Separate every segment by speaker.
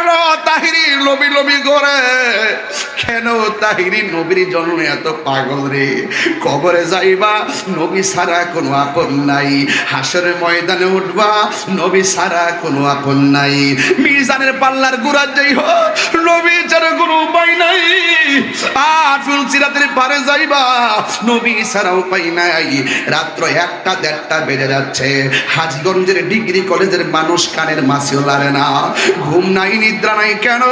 Speaker 1: কেন তাহিরি নবী নবী করে? কেন তাহিরি নবীর জন্য এত পাগল রে? কবরে যাইবা নবী ছাড়া কোনো আপন নাই, হাসরের ময়দানে উঠবা নবী ছাড়া কোনো আপন নাই, মিজানের পাল্লার গুড়া যাই হো নবী ছাড়া কোনো উপায় নাই, আর ফুলসিরাতের পারে যাইবা নবী ছাড়া উপায় নাই। রাত্র 1টা 1:30 বেজে যাচ্ছে, হাজগঞ্জের ডিগ্রি কলেজের মানুষ কানের মাছিও লারে না, ঘুম নাই নিদ্রা নাই। কেন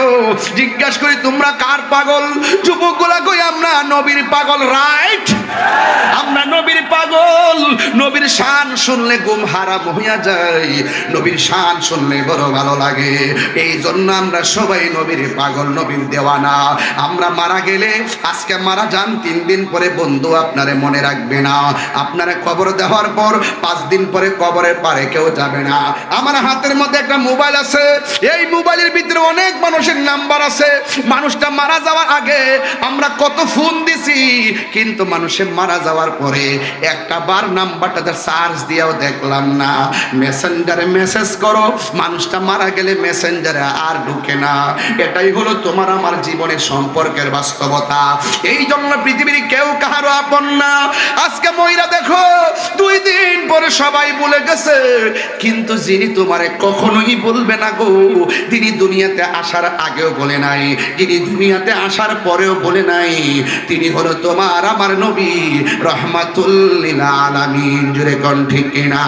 Speaker 1: জিজ্ঞাসা করি তোমরা কার পাগল? যুবকগুলা কই আমরা নবীর পাগল, রাইট? আমরা নবীর পাগল। নবীর শান শুনলে ঘুম হারাম হইয়া যায়, নবীর শান শুনলে বড় ভালো লাগে, এই জন্য আমরা সবাই নবীর পাগল, নবীর দেওয়ানা। আমরা মারা গেলে, আজকে মারা যান 3 দিন পরে বন্ধু আপনারে মনে রাখবে না, আপনারে কবর দেওয়ার পর 5 দিন পরে কবরের পারে কেউ যাবে না। আমার হাতের মধ্যে একটা মোবাইল আছে, এই মোবাইলের ভিতরে অনেক মানুষের নাম্বার আছে। মানুষটা মারা যাওয়ার আগে আমরা কত ফোন দিছি, কিন্তু মানুষের মারা যাওয়ার পরে একটা বার নাম্বারটাতে চার্জ দিয়েও দেখলাম না। মেসেঞ্জারে মেসেজ করো, মানুষটা মারা গেলে মেসেঞ্জারে আর ঢুকে না। এটাই হলো তোমার আমার জীবনের সম্পর্কের বাস্তবতা। এই জন্য পৃথিবীর কেউ কাহারও আপন না। আজকে মহিলা দেখো 2 দিন পরে সবাই ভুলে গেছে, কিন্তু যিনি তোমারে কখনোই বলবে না গো, তিনি দুনিয়াতে আসার আগেও বলে নাই, যিনি দুনিয়াতে আসার পরেও বলে নাই, তিনি হলো তোমার আমার নবী রহমাতুল লিল আলামিন। জুড়ে কোন ঠিক কিনা?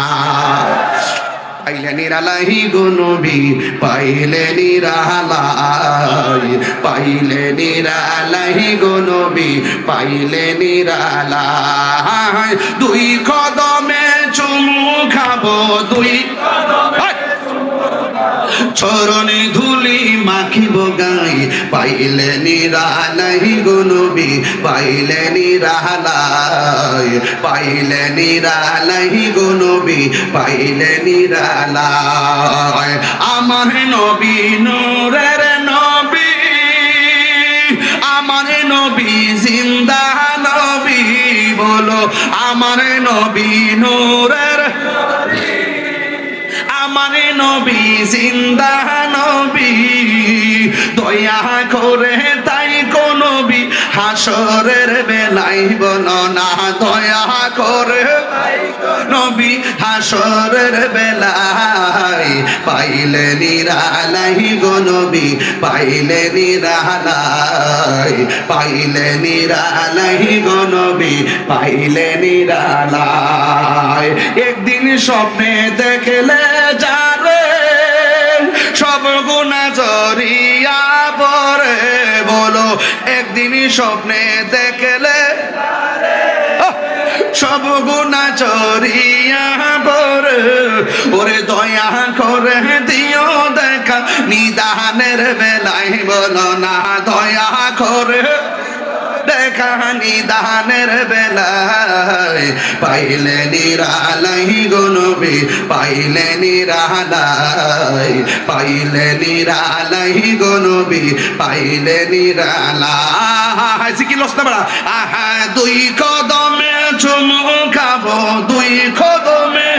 Speaker 1: পাইলে নিরালাই গো নবী, পাইলে নিরালাই, পাইলে নিরালাই গো নবী, পাইলে নিরালাই। 2 কদমে চুমু খাবো, 2 চরণে ধুলি মাখিব গাই, পাইলে নিরালাই গো নবী, পাইলে নিরালাই, পাইলে নিরালাই গো নবী, পাইলে নিরালাই। আমার নবী নূরের নবী, আমার নবী জিন্দা নবী, বলো আমার নবী নূরের, আমার নবী জিন্দা নবী, দয়া করে তাই কো নবী হাসরের বেলায় বলো না, দয়া করে নবী হাসরের বেলায়, পাইলে নিরালাই গো নবী, পাইলে নিরালাই, পাইলে নিরালাই গো নবী, পাইলে নিরালাই। একদিন স্বপ্নে দেখলে যারে সব গুনাহ জড়িয়া পড়ে, বলো একদিন স্বপ্নে দেখলে সব গুনাহ জড়িয়া পড়ে, ওরে দয়া করে দিও দেখা নিদানের বেলায়, বলো না দয়া করে দেখা নিদানের বেলায়, পাইলে নিরালাই গো নবী, পাইলে নিরালাই, পাইলে নিরালাই গো নবী, পাইলে নিরালাই। কি লস না বড়া? আহা 2 কদমে চুমু খাবো, 2 কদমে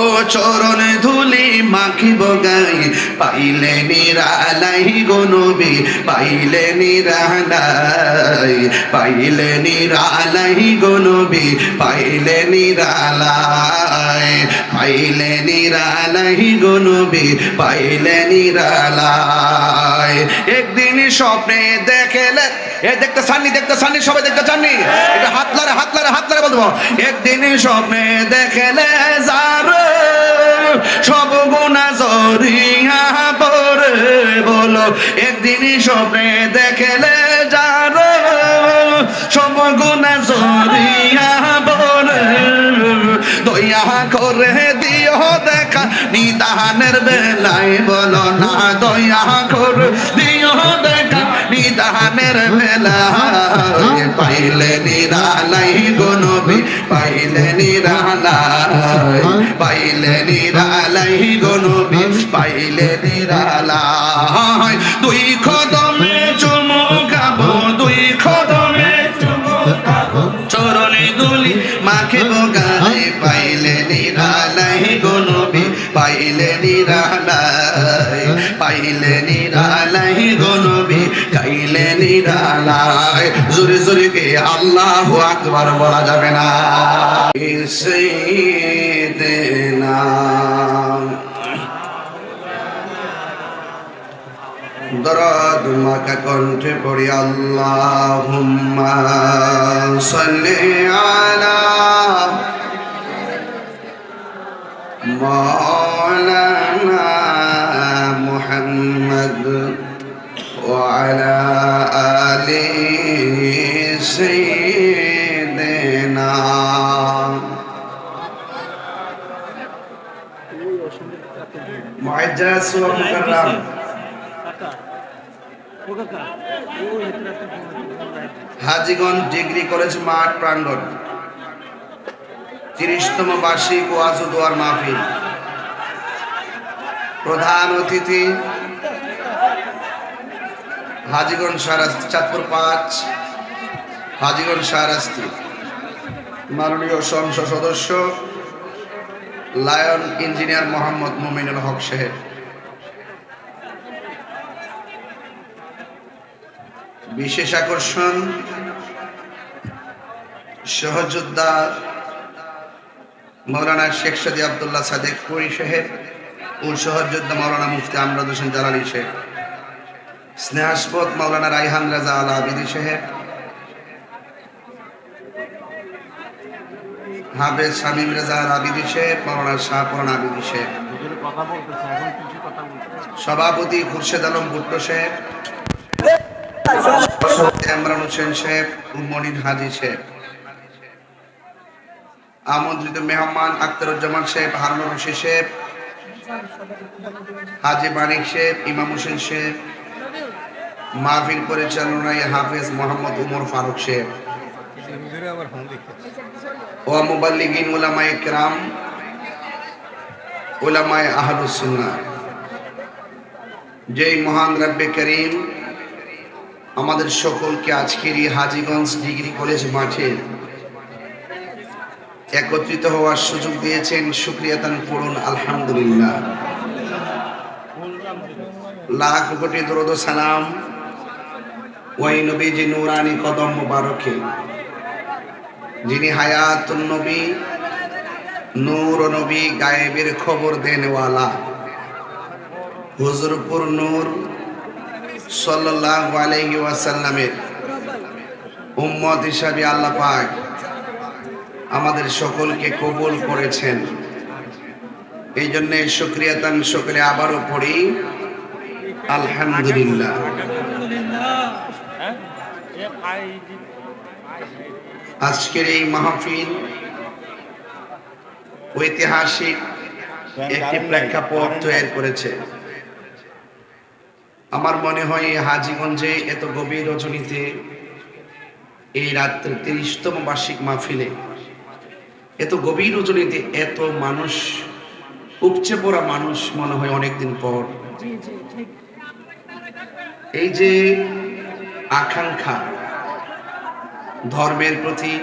Speaker 1: ও চরণে ধুলি মাখিব গাই, পাইলে নিরালাই গো নবী, পাইলে নিরালাই, পাইলে নিরালাই গো নবী, পাইলে নিরালাই, পাইলে নিরালাই গো নবী, পাইলে নিরালাই। একদিন স্বপ্নে দেখলে, এ দেখতে চাননি, দেখতে চাননি, সবাই দেখতে চাননি, এটা হাত লারে হাত লারে হাত লারে বলবো। একদিন স্বপ্নে দেখলে যার সব গুনাহ জড়িয়া পড়ে, বলো একদিন স্বপ্নে দেখলে যার সব গুনাহ জড়িয়া পড়ে, দয়া করে দিও দেখা নিদানের বেলায়, বলো না দয়া করে দিও দেখা নিদানের বেলায়, পাইলে নিরালাই গো নবী, পাইলে নিরালাই, পাইলে নিরালাই গো নবী, পাইলে নিরালাই। 2 কদমে চুমু খাবো, 2 কদমে চুমু খাবো, চরণে ধুলি মাখিব গায়ে, পাইলে নিরালাই গো নবী, পাইলে নিরালাই, পাইলে খাইলে নিরালাই গো নবী খাইলে নিরালাই জোরে জোরে কে আল্লাহু আকবার বলা যাবে না সাইয়্যিদিনা দরদ মাকা কণ্ঠে পড়ি আল্লাহুম্মা সাল্লি আলা মাওলানা মুহাম্মদ ওয়া আলা আলি সাইয়্যিদিনা মুআজ্জাজ ওয়া মুকাররাম হাজীগঞ্জ ডিগ্রি কলেজ মাঠ প্রাঙ্গণ ৩০তম বার্ষিক ওয়াজ ও দোয়ার মাহফিল প্রধান অতিথি হাজীগঞ্জ শাহরাস্তি চাঁদপুর ৫ হাজীগঞ্জ শাহরাস্তি মাননীয় সংসদ সদস্য লায়ন ইঞ্জিনিয়ার মোহাম্মদ মুমিনুল হক সাহেব, বিশেষ আকর্ষণ সহযোদ্ধা মৌলানা শেখ সাদি আব্দুল্লাহ সাদেক পুরী সাহেব ও সহযোদ্ধা মৌলানা মুফতি আমরাদ হোসেন জালালী সাহেব, স্নেহাস্পদ মৌলানা রাইহান রাজা আল আবিদি সাহেব, হাফেজ শামীম রাজা আল আবিদি সাহেব, মৌলানা শাহপুরান আবিদি সাহেব, সভাপতি খুরশেদ আলম ভুট্টো সাহেব, ইমরান হোসেন সাহেব, মনির হাজি সাহেব, আমন্ত্রিত মেহমান আখতারুজ্জামান সাহেব, হারুন রশিদ সাহেব, হাজি মানিক সাহেব, ইমাম হোসেন সাহেব, মাহফিল পরিচালনায় হাফেজ মোহাম্মদ উমর ফারুক সাহেব ও মুবাল্লিগিন উলামায়ে কেরাম, উলামায়ে আহলুস সুন্নাহ। যেই মহান রব্বে করিম আমাদের সকলকে আজকের এই হাজীগঞ্জ ডিগ্রি কলেজ মাঠে একত্রিত হওয়ার সুযোগ দিয়েছেন, শুকরিয়া তান পড়ুন আলহামদুলিল্লাহ। লাখ কোটি দরুদ ও সালাম ওই নবীজি নূরানি কদম মুবারকে, যিনি হায়াতুন নবী, নূর নবী, গায়েবের খবর দেনওয়ালা, হুজুরপুর নূর সাল্লাল্লাহু আলাইহি ওয়াসাল্লামের উম্মত হিসাবে আল্লাহ পাক আমাদের সকলকে কবুল করেছেন। এই জন্য শুকরিয়া তান সকলে আবারও পড়ি আলহামদুলিল্লাহ। আজকের এই মাহফিল ঐতিহাসিক একটি প্রেক্ষাপট তৈরি করেছে। আমার মনে হয় হাজীগঞ্জে এত গভীর রজনীতে এই রাত্রে ৩০তম বার্ষিক মাহফিলে এত গভীর রজনীতে এত মানুষ, উপচে পড়া মানুষ মনে হয় অনেকদিন পর। এই যে আকাঙ্ক্ষা ধর্মের প্রতি,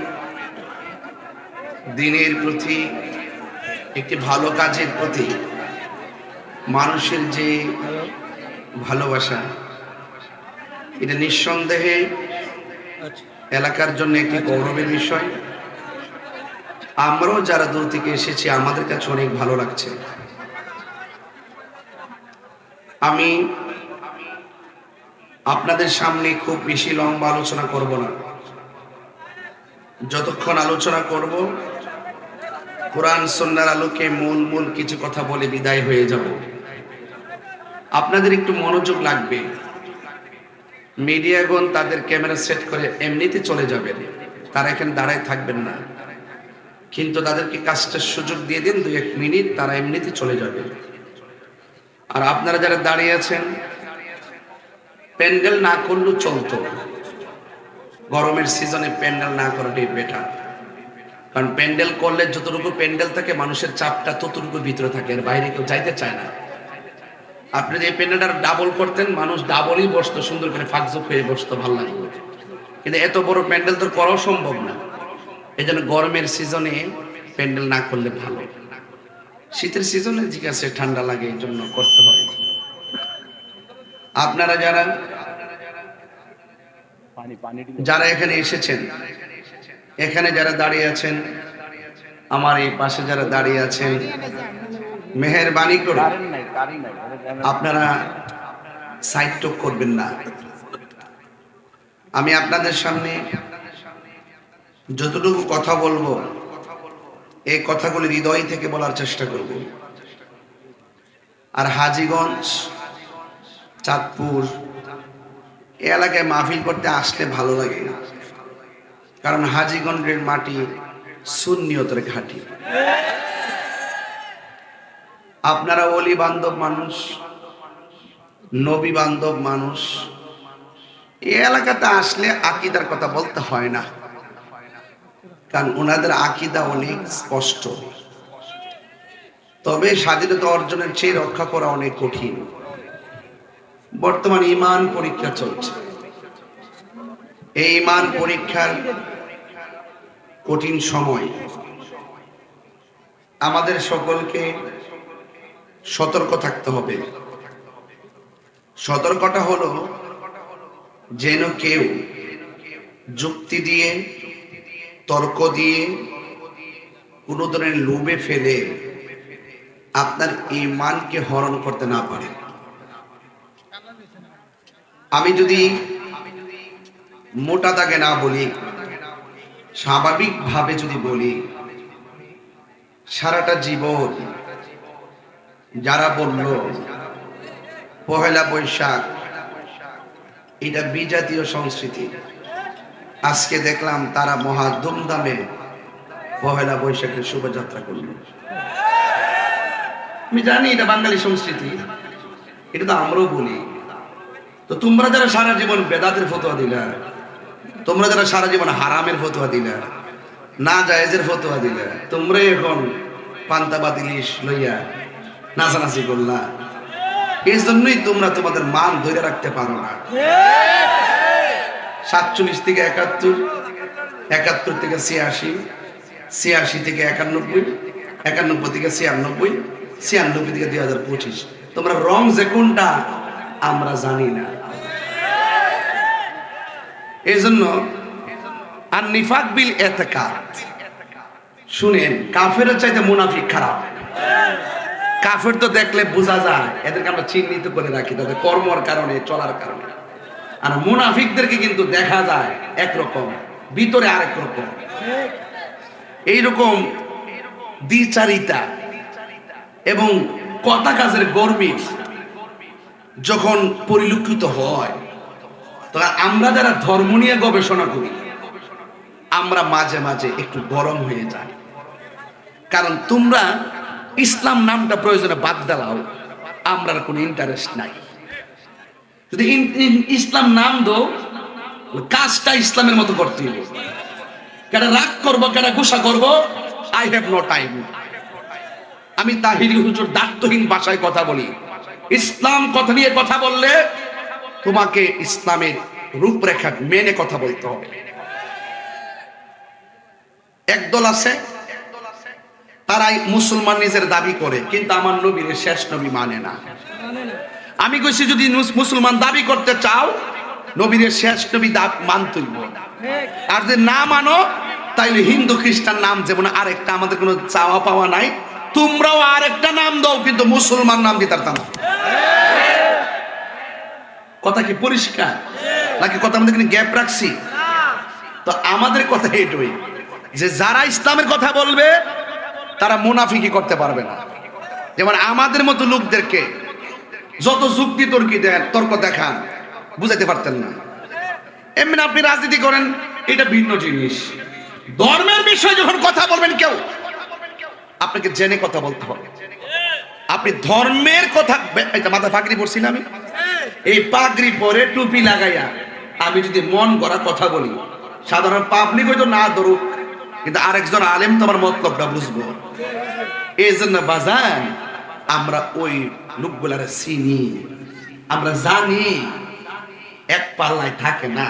Speaker 1: দ্বীনের প্রতি, একটি ভালো কাজের প্রতি মানুষের যে ভালোবাসা, এটা নিঃসন্দেহে এলাকার জন্য একটি গৌরবের বিষয়। আমরাও যারা দূর থেকে এসেছি আমাদের কাছে অনেক ভালো লাগছে। আমি আপনাদের সামনে খুব বেশি লম্বা আলোচনা করব না। যতক্ষণ আলোচনা করব কোরআন সুন্নাহর আলোকে মূল কিছু কথা বলে বিদায় হয়ে যাব। আপনাদের একটু মনোযোগ লাগবে। মিডিয়াগণ তাদের ক্যামেরা সেট করে এমনিতে চলে যাবেন, তারা এখানে দাঁড়ায় থাকবেন না, কিন্তু তাদেরকে কাজটার সুযোগ দিয়ে দিন, 2-1 মিনিট তারা এমনিতে চলে যাবে। আর আপনারা যারা দাঁড়িয়ে আছেন, প্যান্ডেল না করলেও চলতো, গরমের সিজনে প্যান্ডেল না করাটাই বেটার। কারণ প্যান্ডেল করলে যতটুকু প্যান্ডেল থাকে মানুষের চাপটা ততটুকু ভিতরে থাকে, এর বাইরে কেউ যাইতে চায় না। আপনি যে প্যান্ডেলটা ডাবল করতেন, মানুষ ডাবলই বসতো, সুন্দর করে ফাঁকজোক হয়ে বসতো, ভালো লাগতো। কিন্তু এত বড় প্যান্ডেল তো করাও সম্ভব না। এই জন্য গরমের সিজনে প্যান্ডেল না করলে ভালো। শীতের সিজনে ঠিক আছে, ঠান্ডা লাগে, এই জন্য করতে হয়। আপনারা যারা যারা এখানে এসেছেন, এখানে যারা দাঁড়িয়ে আছেন, আমার এই পাশে যারা দাঁড়িয়ে আছেন, মেহেরবানি করে আপনারা সাইড টক করবেন না। আমি আপনাদের সামনে যতটুকু কথা বলবো এই কথাগুলি হৃদয় থেকে বলার চেষ্টা করব। আর হাজীগঞ্জ, চাঁদপুর এই এলাকায় মাহফিল করতে আসলে ভালো লাগে না, কারণ হাজীগঞ্জের মাটি সুন্নিয়তের ঘাঁটি। আপনারা ওলি বান্ধব মানুষ, নবী বান্ধব মানুষ, এই এলাকাতে আসলে আকীদার কথা বলতে হয় না, কারণ ওনাদের আকীদা অনেক স্পষ্ট। তবে স্বাধীনতা অর্জনের চেয়ে রক্ষা করা অনেক কঠিন। বর্তমান ঈমান পরীক্ষা চলছে। এই ঈমান পরীক্ষার কঠিন সময় আমাদের সকলকে সতর্ক থাকতে হবে। সতর্কতা হলো যেন কেউ যুক্তি দিয়ে, তর্ক দিয়ে, কোনো ধরনের লোভে ফেলে আপনার ঈমানকে হরণ করতে না পারে। আমি যদি মোটা দাগে না বলি, স্বাভাবিকভাবে যদি বলি, সারাটা জীবন যারা বলল পহেলা বৈশাখ এটা বিজাতীয় সংস্কৃতি, আজকে দেখলাম তারা মহা ধুমধামে পহেলা বৈশাখের শোভাযাত্রা করল। আমি জানি এটা বাঙালি সংস্কৃতি, এটা তো আমরাও বলি। তো তোমরা যারা সারা জীবন বেদাতের ফতোয়া দিলা, তোমরা যারা সারা জীবন হারামের ফতোয়া দিলা, না জায়েজের ফতোয়া দিলা, তোমরা এখন পান্তা বাতিলিশ লইয়া নাচানাচি করলা, এই জন্যই তোমরা তোমাদের মান ধরে রাখতে পারো না। 47 থেকে 71, 71 থেকে 86, 86 থেকে 91, 91 থেকে 96, 96 থেকে 2025, তোমরা রং যে কোনটা আমরা জানি না। এই জন্য আর নিফাক বিল এতেকাদ, শুনেন, কাফেরের চাইতে মুনাফিক খারাপ। কাফের তো দেখলে বোঝা যায়, এদেরকে আমরা চিহ্নিত করে রাখি তাদের কর্মর কারণে, চলার কারণে। আর মুনাফিকদেরকে কিন্তু দেখা যায় একরকম, ভিতরে আরেক রকম। এইরকম দ্বিচারিতা এবং কথা কাজের গর্বিত যখন পরিলক্ষিত হয়, তখন আমরা যারা ধর্ম নিয়ে গবেষণা করি আমরা মাঝে মাঝে একটু গরম হয়ে যাই। কারণ তোমরা ইসলাম নামটা প্রয়োজনে বাদ দাও, আমরা কোনো ইন্টারেস্ট নাই। যদি ইসলাম নাম দো, কাজটা ইসলামের মতো করতে হবে। কেন রাগ করবো, কেন গুসা করবো, আই হ্যাভ নো টাইম। আমি তাহিরি হুজুর দায়িত্বহীন ভাষায় কথা বলি। ইসলাম কথা নিয়ে কথা বললে তোমাকে ইসলামের রূপরেখা মেনে কথা বলতে হবে। একদল আছে তারাই মুসলমান নিজের দাবি করে, কিন্তু আমার নবীর শেষ নবী মানে না। আমি কইছি যদি মুসলমান দাবি করতে চাও, নবীর শেষ নবী মানতেই, আর যদি না মানো তাইলে হিন্দু খ্রিস্টান নাম যেমন আরেকটা, আমাদের কোনো চাওয়া পাওয়া নাই, তোমরাও আরেকটা নাম দাও, কিন্তু মুসলমান নাম দিতে পারতাম না। কথা কি পরিষ্কার নাকি কথা আমাদের গ্যাপ রাখছি? তো আমাদের কথা এটাই যে যারা ইসলামের কথা বলবে তারা মুনাফিকি করতে পারবে না। যেমন আমাদের মতো লোকদেরকে যত যুক্তি তর্ক দেখান, বুঝাইতে পারতেন না। এমনি আপনি রাজনীতি করেন, এটা ভিন্ন জিনিস। ধর্মের বিষয়ে যখন কথা বলবেন কেউ, আপনাকে জেনে কথা বলতে হবে। আপনি ধর্মের কথা, মাথা পাগড়ি পরছি না আমি, এই পাগড়ি পরে টুপি লাগাইয়া আমি যদি মন গড়া কথা বলি, সাধারণ পাবলিক হয়তো না ধরুক, কিন্তু আরেকজন আলেম তোমার মতলবটা বুঝবো। এই জন্য বাজান আমরা ওই লোকগুলারে চিনি, আমরা জানি এক পাল্লায় থাকে না,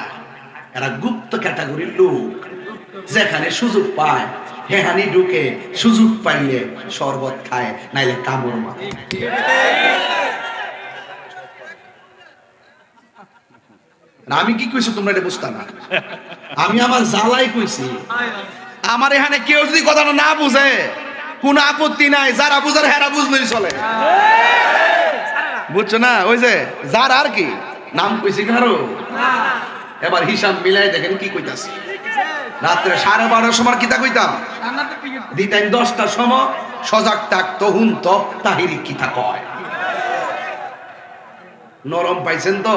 Speaker 1: এরা গুপ্ত ক্যাটাগরির লোক। যেখানে সুযোগ পায় হেহানি ঢুকে, সুযোগ পাইলে শরবত খায়, নাইলে কামড় মারে। আমি কি কইছি তোমরা এটা বুঝতা না? আমি আমার জ্বালাই কইছি। আমার এখানে কেউ যদি কথাটা না বুঝে কোন আপত্তি নাই, যারা বুঝার হেরা বুঝলেই চলে। বুঝছো না? ওই যে যার আর কি নাম কইছি কারো, এবার হিসাব মিলাই দেখেন কি কইতাছি। রাত্রে 12:30 সময় কিতা কইতাম, দিতাম 10টার সময় সজাগ থাক তহুন তো তাহিরি কিতা কয়। নরম পাইছেন তো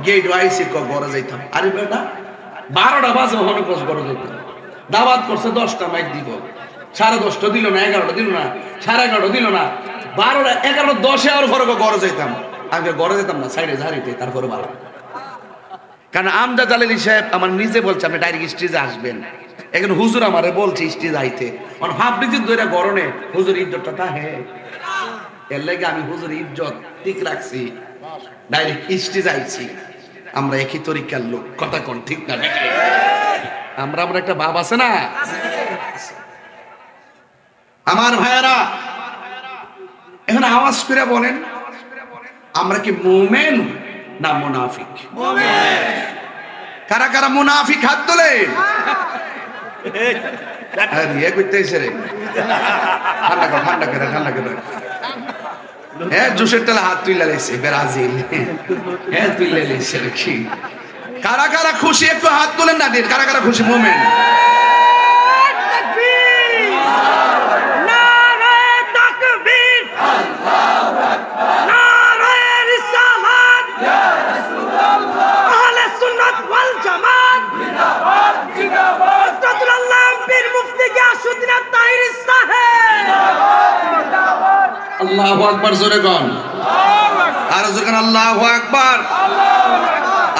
Speaker 1: গেট আইসি ঘরে যাইতাম। আরে বেটা 12টা বাজে ওখানে কোচ ঘরে যাইতাম। দাওয়াত করছে 10টা মাইক দিব, 10:30 দিল না, 11টা দিল না, 11:30 দিল না, 12টা 11, 10 আর ঘরে যাইতাম। আমি ঘরে যেতাম না, সাইডে ঝাড়িতে, তারপরে ভালো। কারণ আমজা জালালি সাহেব আমার নিজে বলছে আপনি ডাইরেক্ট স্টেজে আসবেন। এখন হুজুর আমারে বলছে স্টেজ আইতে, মানে ভাবলি ধরে গরনে হুজুর ইজ্জতটা তা হে, এর লাগে আমি হুজুর ইজ্জত ঠিক রাখছি, ডাইরেক্ট স্টেজ আইছি। আমরা একই তরিকার লোক, কথা কোন ঠিক না? আমরা একটা ভাব আছে না আমার ভাইয়েরা? এখন আওয়াজ করে বলেন, আমরা কি মুমিন না মুনাফিক? কারা কারা মুনাফিক হাত তোলেন। ঠান্ডা করে জোশের তেলে হাত তুলে লেছে ব্রাজিল, তুলে লেছে কি? কারা কারা খুশি একটু হাত তোলেন না দিন। কারা কারা খুশি? মুমিন। আল্লাহু আকবার, জোরে গন, আর জোরে গন আল্লাহু আকবার।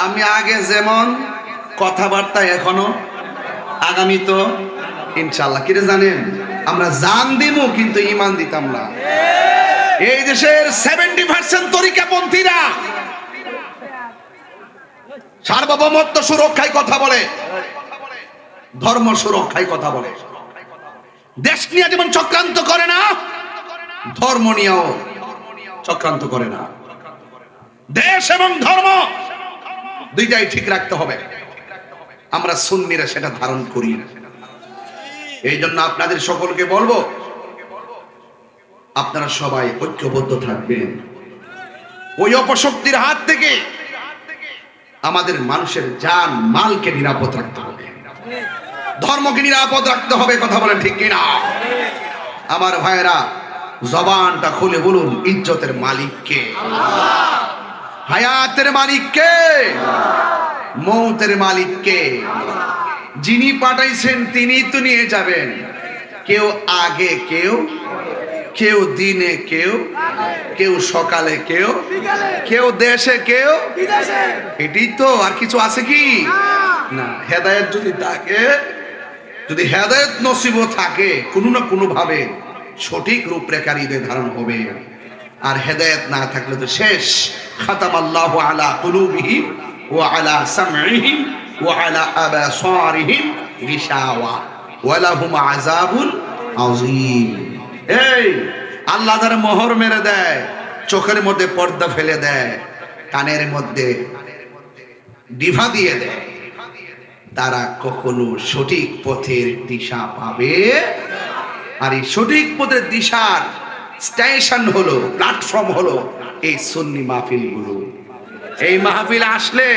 Speaker 1: আমি আগে যেমন কথাবার্তা এখনো আগামী তো ইনশাআল্লাহ। কি রে জানেন, আমরা জান দিমু কিন্তু ঈমান দিতাম না। এই দেশের 70% তরিকাপন্থীরা সার্বভৌমত্ব সুরক্ষায় কথা বলে, ধর্ম সুরক্ষায় কথা বলে। দেশ নিয়ে যেমন চক্রান্ত করে না, ধর্ম নিয়েও চক্রান্ত করে না। দেশ এবং ধর্ম দুইটাই ঠিক রাখতে হবে। আমরা সুন্নিরা সেটা ধারণ করি। এই জন্য আপনাদের সকলকে বলবো, আপনারা সবাই ঐক্যবদ্ধ থাকবেন। ওই অপশক্তির হাত থেকে আমাদের মানুষের জান মালকে নিরাপদ রাখতে হবে, ধর্মকে নিরাপদ রাখতে হবে। কথা বলেন ঠিক কিনা? আমার ভাইয়েরা জবানটা খুলে বলুন, ইজ্জতের মালিক কে? হায়াতের মালিক কে? মৌতের মালিক কে? যিনি পাঠাইছেন তিনি তো নিয়ে যাবেন। কেউ আগে, কেউ দিনে, কেউ সকালে, কেউ দেশে, কেউ এটাই তো। আর কিছু আছে কি না? হেদায়েত যদি থাকে, যদি হেদায়েত নসিব থাকে, কোনো না কোনো ভাবে সঠিক রূপরেখা হৃদয়ে ধারণ হবে। আর হেদায়েত না থাকলে তো শেষ। খাতামাল্লাহু আলা কুলুবিহিম ওয়া আলা সামঈহিম ওয়া আলা আবসারিহিম গিশাওয়া ওয়া লাহুম আযাবুন আযীম। এই আল্লাহ যারা মোহর মেরে দেয়, চোখের মধ্যে পর্দা ফেলে দেয়, কানের মধ্যে ডিভা দিয়ে দেয়, তারা কখনো সঠিক পথের দিশা পাবে। আর এই সঠিক পথের দিশার স্টেশন হলো, প্ল্যাটফর্ম হলো এই সুন্নি মাহফিলগুলো। এই মাহফিল আসলে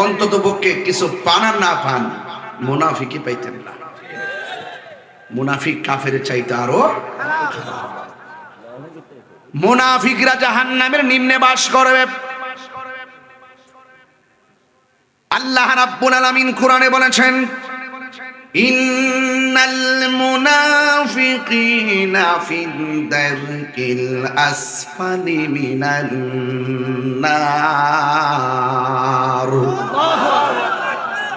Speaker 1: অন্তত পক্ষে কিছু পান আর না পান, মুনাফিকই পাইতেন না। মুনাফিক কাফের চাইতে আরো। মুনাফিকরা জাহান্নামের নিম্নে বাস করবে। আল্লাহ রাব্বুল আলামিন কোরআনে বলেছেন, ইন্নাল মুনাফিকিনা ফিদ দারকিল আসফালি মিনান নার।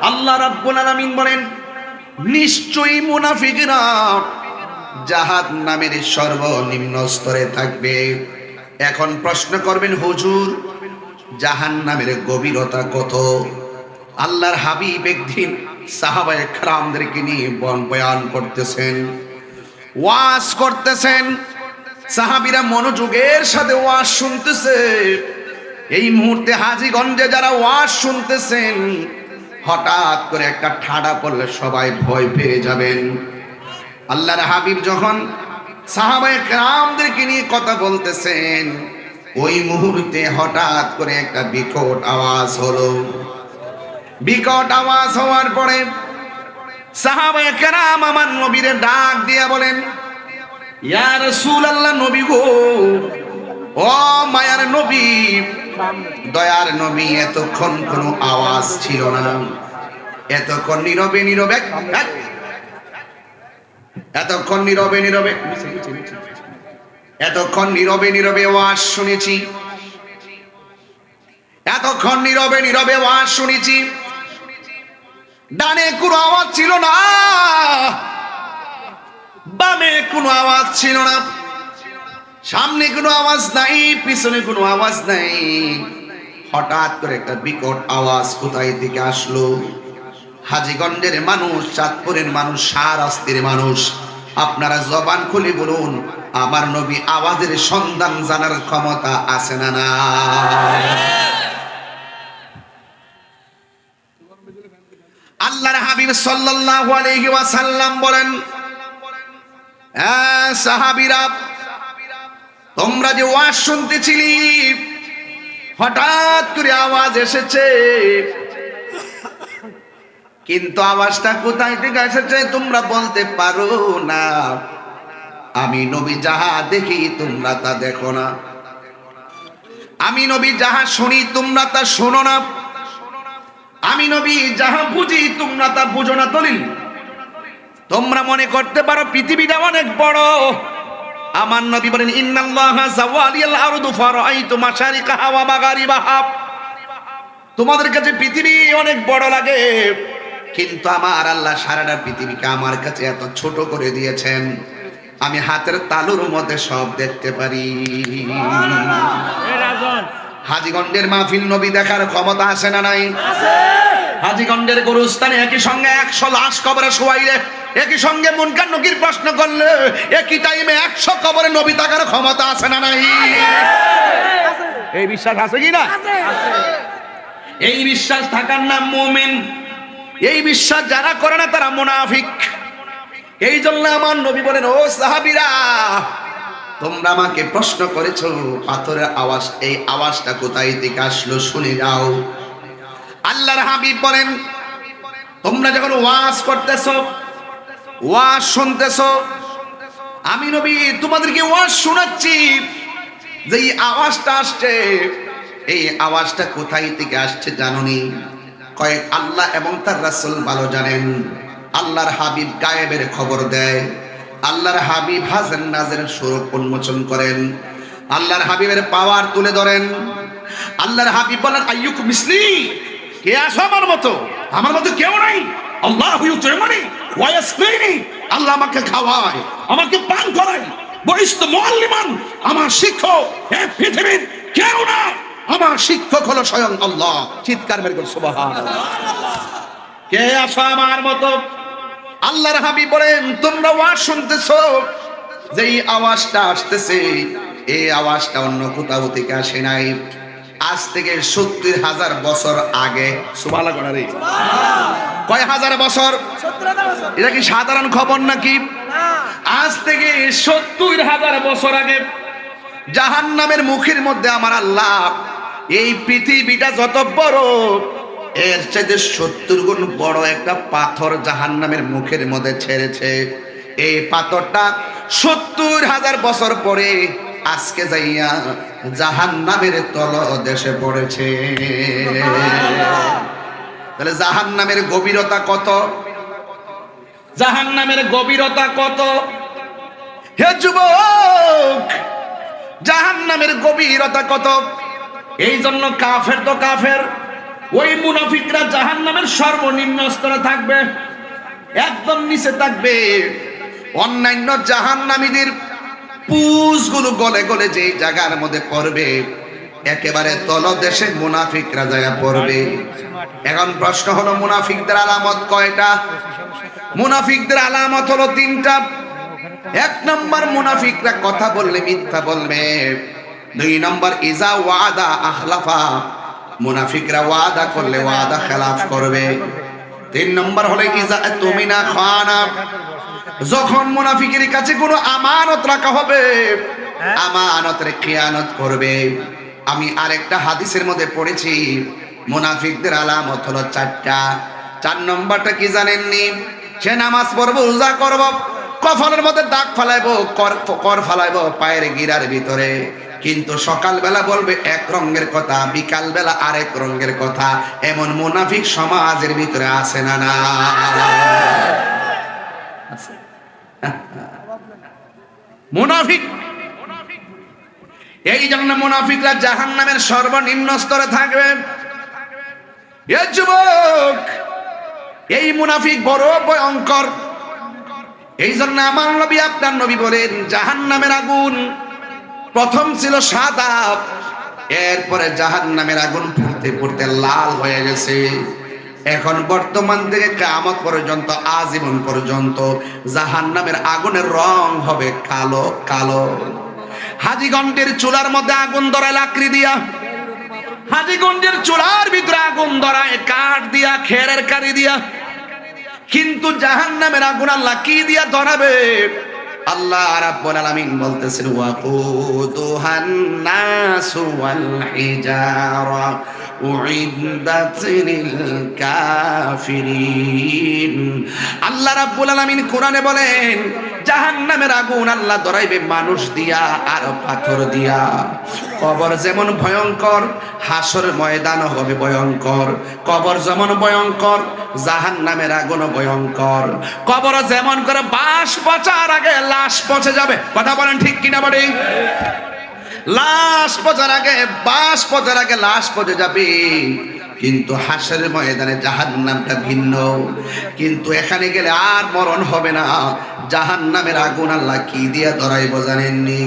Speaker 1: আল্লাহ রাব্বুল আলামিন বলেন, নিশ্চয়ই মুনাফিকরা জাহান্নামের সর্বনিম্ন স্তরে থাকবে। এখন প্রশ্ন করবেন, হুজুর জাহান্নামের গভীরতা কত? আল্লাহর হাবিব একদিন সাহাবায়ে কেরামদেরকে নিয়ে বয়ান করতেছেন, ওয়াজ করতেছেন। সাহাবীরা মনোযোগের সাথে ওয়াজ শুনতেছে। এই মুহূর্তে হাজীগঞ্জে যারা ওয়াজ শুনতেছেন, হঠাৎ করে একটা ঠাডা পড়লে সবাই ভয় পেয়ে যাবেন। আল্লাহর হাবিব যখন সাহাবায়ে কেরামদেরকে নিয়ে কথা বলতেছেন, ওই মুহূর্তে হঠাৎ করে একটা বিকট আওয়াজ হলো। বিকট আওয়াজ হওয়ার পরে সাহাবায়ে কেরাম আমার নবীরে ডাক দিয়া বলেন, ইয়া রাসূলুল্লাহ, নবী গো, ও মায়ার নবী, দয়ার নবী, এতক্ষণ কোনো আওয়াজ ছিল না, এতক্ষণ নীরবে নীরবে এতক্ষণ নীরবে নীরবে এতক্ষণ নীরবে নীরবে ওয়াজ শুনেছি, এতক্ষণ নীরবে নীরবে ওয়াজ শুনেছি। ডানে কোনো আওয়াজ ছিল না, বামে কোনো আওয়াজ ছিল না, সামনে কোনো আওয়াজ নাই, পিছনে কোনো আওয়াজ নাই। হঠাৎ করে একটা বিকট আওয়াজ কোথায় থেকে আসলো। হাজীগঞ্জের মানুষ, চাঁদপুরের মানুষ, শাহরাস্তির মানুষ, আপনারা জবান খুলে বলুন, আমার নবী আওয়াজের সন্ধান জানার ক্ষমতা আছে না না? আল্লাহর হাবিব সাল্লাল্লাহু আলাইহি ওয়াসাল্লাম বলেন, সাহাবীরা, তোমরা যে ওয়াজ শুনতেছিলি, হঠাৎ করে আওয়াজ এসেছে, কিন্তু আওয়াজটা কোথায় থেকে এসেছে তোমরা বলতে পারো না। আমি নবী যাহা দেখি তোমরা তা দেখো না, আমি নবী যাহা শুনি তোমরা তা শোনো না, আমি নবী যাহা বুঝি তোমরা তা বুঝো না। দলিল, তোমরা মনে করতে পারো পৃথিবীটা অনেক বড়। আমার নবী বলেন, ইন্নাল্লাহা যাওয়ালিয়াল আরদু ফারাআইতু মাশারিকাহা ওয়া মাগারিবাহা। তোমাদের কাছে পৃথিবী অনেক বড় লাগে, কিন্তু আমার আল্লাহ সারাটা পৃথিবীকে আমার কাছে এত ছোট করে দিয়েছেন, আমি হাতের তালুর মধ্যে সব দেখতে পারি। হাজীগঞ্জের মাহফিল নবী দেখার ক্ষমতা আছে না নাই? হাজীগঞ্জের গোরস্থানে একই সঙ্গে 100 লাশ কবরে শোয়াইলে, একই সঙ্গে মুনকার নকির প্রশ্ন করলে, একই টাইমে 100 কবরে নবী থাকার ক্ষমতা আছে না নাই? এই বিশ্বাস আছে কি না? এই বিশ্বাস থাকার নাম মুমিন। এই বিশ্বাস যারা করে না তারা মুনাফিক। এই জন্য আমার নবী বলেন, ও সাহাবীরা, তোমরা আমাকে প্রশ্ন করেছো পাথরের আওয়াজ, এই আওয়াজটা কোথায় থেকে আসলো শুনে যাও। আল্লাহর হাবিব বলেন, তোমরা যখন ওয়াজ করতেছো, ওয়াজ শুনতেছো, আমি নবী তোমাদেরকে ওয়াজ শোনাচ্ছি, যে এই আওয়াজটা আসছে, এই আওয়াজটা কোথায় থেকে আসছে জানোনি? কয়েক আল্লাহ এবং তার রাসূল ভালো জানেন। আল্লাহর হাবিব গায়েবের খবর দেয়, আল্লাহর হাবিব হাজার নাজের স্বরূপ উন্মোচন করেন, আল্লাহর হাবিবের পাওয়ার তুলে ধরেন। আল্লাহর হাবিব বলেন, আইয়ুকুম মিসলি, কে আছো আমার মতো? আমার মতো কেউ নাই। আল্লাহু ইউতিমানি ওয়া ইয়াসকিনি, আল্লাহ আমাকে খাওয়ায়, আমাকে পান করায়। বইস্ত মুআল্লিমান, আমার শিক্ষক এই পৃথিবীর কেউ না, আমার শিক্ষক হলো স্বয়ং আল্লাহ। চিৎকার মেরে বল সুবহানাল্লাহ। কে আছো আমার মতো? আল্লাহর হাবিব বলেন, তোমরা ওয়াজ শুনতেছো, যেই আওয়াজটা আসতেছে, এই আওয়াজটা অন্য কোথাও থেকে আসে নাই। আজ থেকে 70,000 বছর আগে। সুবহানাল্লাহ রে, কয় হাজার বছর? এটা কি সাধারণ খবর নাকি? আজ থেকে 70,000 বছর আগে জাহান্নামের মুখের মধ্যে আমার আল্লাহ এই পৃথিবীটা যত বড়, এর চাইতে 70 গুণ বড় একটা পাথর জাহান্নামের মুখের মধ্যে ছেড়েছে। এই পাথরটা 70,000 বছর পরে আজকে যাইয়া জাহান্নামের তলদেশে পড়েছে। তাহলে জাহান্নামের গভীরতা কত? জাহান্নামের গভীরতা কত? হে যুবক, জাহান্নামের গভীরতা কত? এই জন্য কাফের তো কাফের, ওই মুনাফিকরা জাহান্নামের সর্বনিম্ন স্তরে থাকবে, একদম নিচে থাকবে। অন্যান্য জাহান্নামীদের পুষগুলো গলে গলে যেই জায়গার মধ্যে পড়বে, একেবারে তলদেশে মুনাফিকরা জায়গা পড়বে। এখন প্রশ্ন হলো, মুনাফিকদের আলামত কয়টা? মুনাফিকদের আলামত হলো 3টা। 1 নম্বর, মুনাফিকরা কথা বললে মিথ্যা বলবে। দুই নম্বর ইজা ওয়াদা আখলাফা, মুনাফিকরা ওয়াদা করলে ওয়াদা খেলাফ করবে। তিন নম্বর হলো ইজা তুমিনা খানা, যখন মুনাফিকের কাছে কোনো আমানত রাখা হবে আমানতের খেয়ানত করবে। আমি আরেকটা হাদিসের মধ্যে পড়েছি মুনাফিকদের আলামত হলো চারটা। 4 নম্বরটা কি জানেননি? সে নামাজ পড়বো, রোজা করব, কফলের মধ্যে দাগ ফালাইবো, কর ফালাইবো পায়ের গিরার ভিতরে, কিন্তু সকালবেলা বলবে এক রঙের কথা, বিকাল বেলা আরেক রঙের কথা। এমন মুনাফিক সমাজের ভিতরে আছে না? না, মুনাফিক। এই জন্য মুনাফিকরা জাহান্নামের সর্বনিম্ন স্তরে থাকবে। এ যুবক, এই মুনাফিক বড় ভয়ঙ্কর। এই জন্য আমার নবী, আপনার নবী বলেন জাহান্নামের আগুন প্রথম ছিল সাদা, এরপরে জাহান্নামের আগুন ফুটতে ফুটতে লাল হয়ে গেছে। এখন বর্তমান থেকে কিয়ামত পর্যন্ত, আজীবন পর্যন্ত জাহান্নামের আগুনের রং হবে কালো কালো। হাজীগঞ্জের চুলার মধ্যে আগুন ধরায় লাকড়ি দিয়া, হাজীগঞ্জের চুলার ভিতরে আগুন ধরায় কাঠ দিয়া, খেরের কারি দিয়া, কিন্তু জাহান্নামের আগুন আল্লাহ কি দিয়া ধরাবে? আল্লাহ রাব্বুল আলামিন বলতেছেন ওয়াকুদুহান নাসু ওয়াল হিজারা উইদ্দাত লিল কাফিরিন। আল্লাহ রাব্বুল আলামিন কোরআনে বলেন জাহান্নামের আগুন আল্লাহ ধরাইবে মানুষ দিয়া আর পাথর দিয়া। কবর যেমন ভয়ঙ্কর, হাসর ময়দান হবে ভয়ঙ্কর। কবর যেমন ভয়ঙ্কর, জাহান্নামের আগুন ভয়ঙ্কর। কবর যেমন করে বাঁশ পচার আগে লাশ পচে যাবে, কথা বলেন ঠিক কিনা বলি? লাশ পচার আগে, বাঁশ পচার আগে লাশ পচে যাবে, কিন্তু হাসরের ময়দানে জাহান্নামটা ভিন্ন। কিন্তু এখানে গেলে আর মরণ হবে না। জাহান্নামের আগুন আল্লাহ কি দিয়া ধরাইব জানেননি?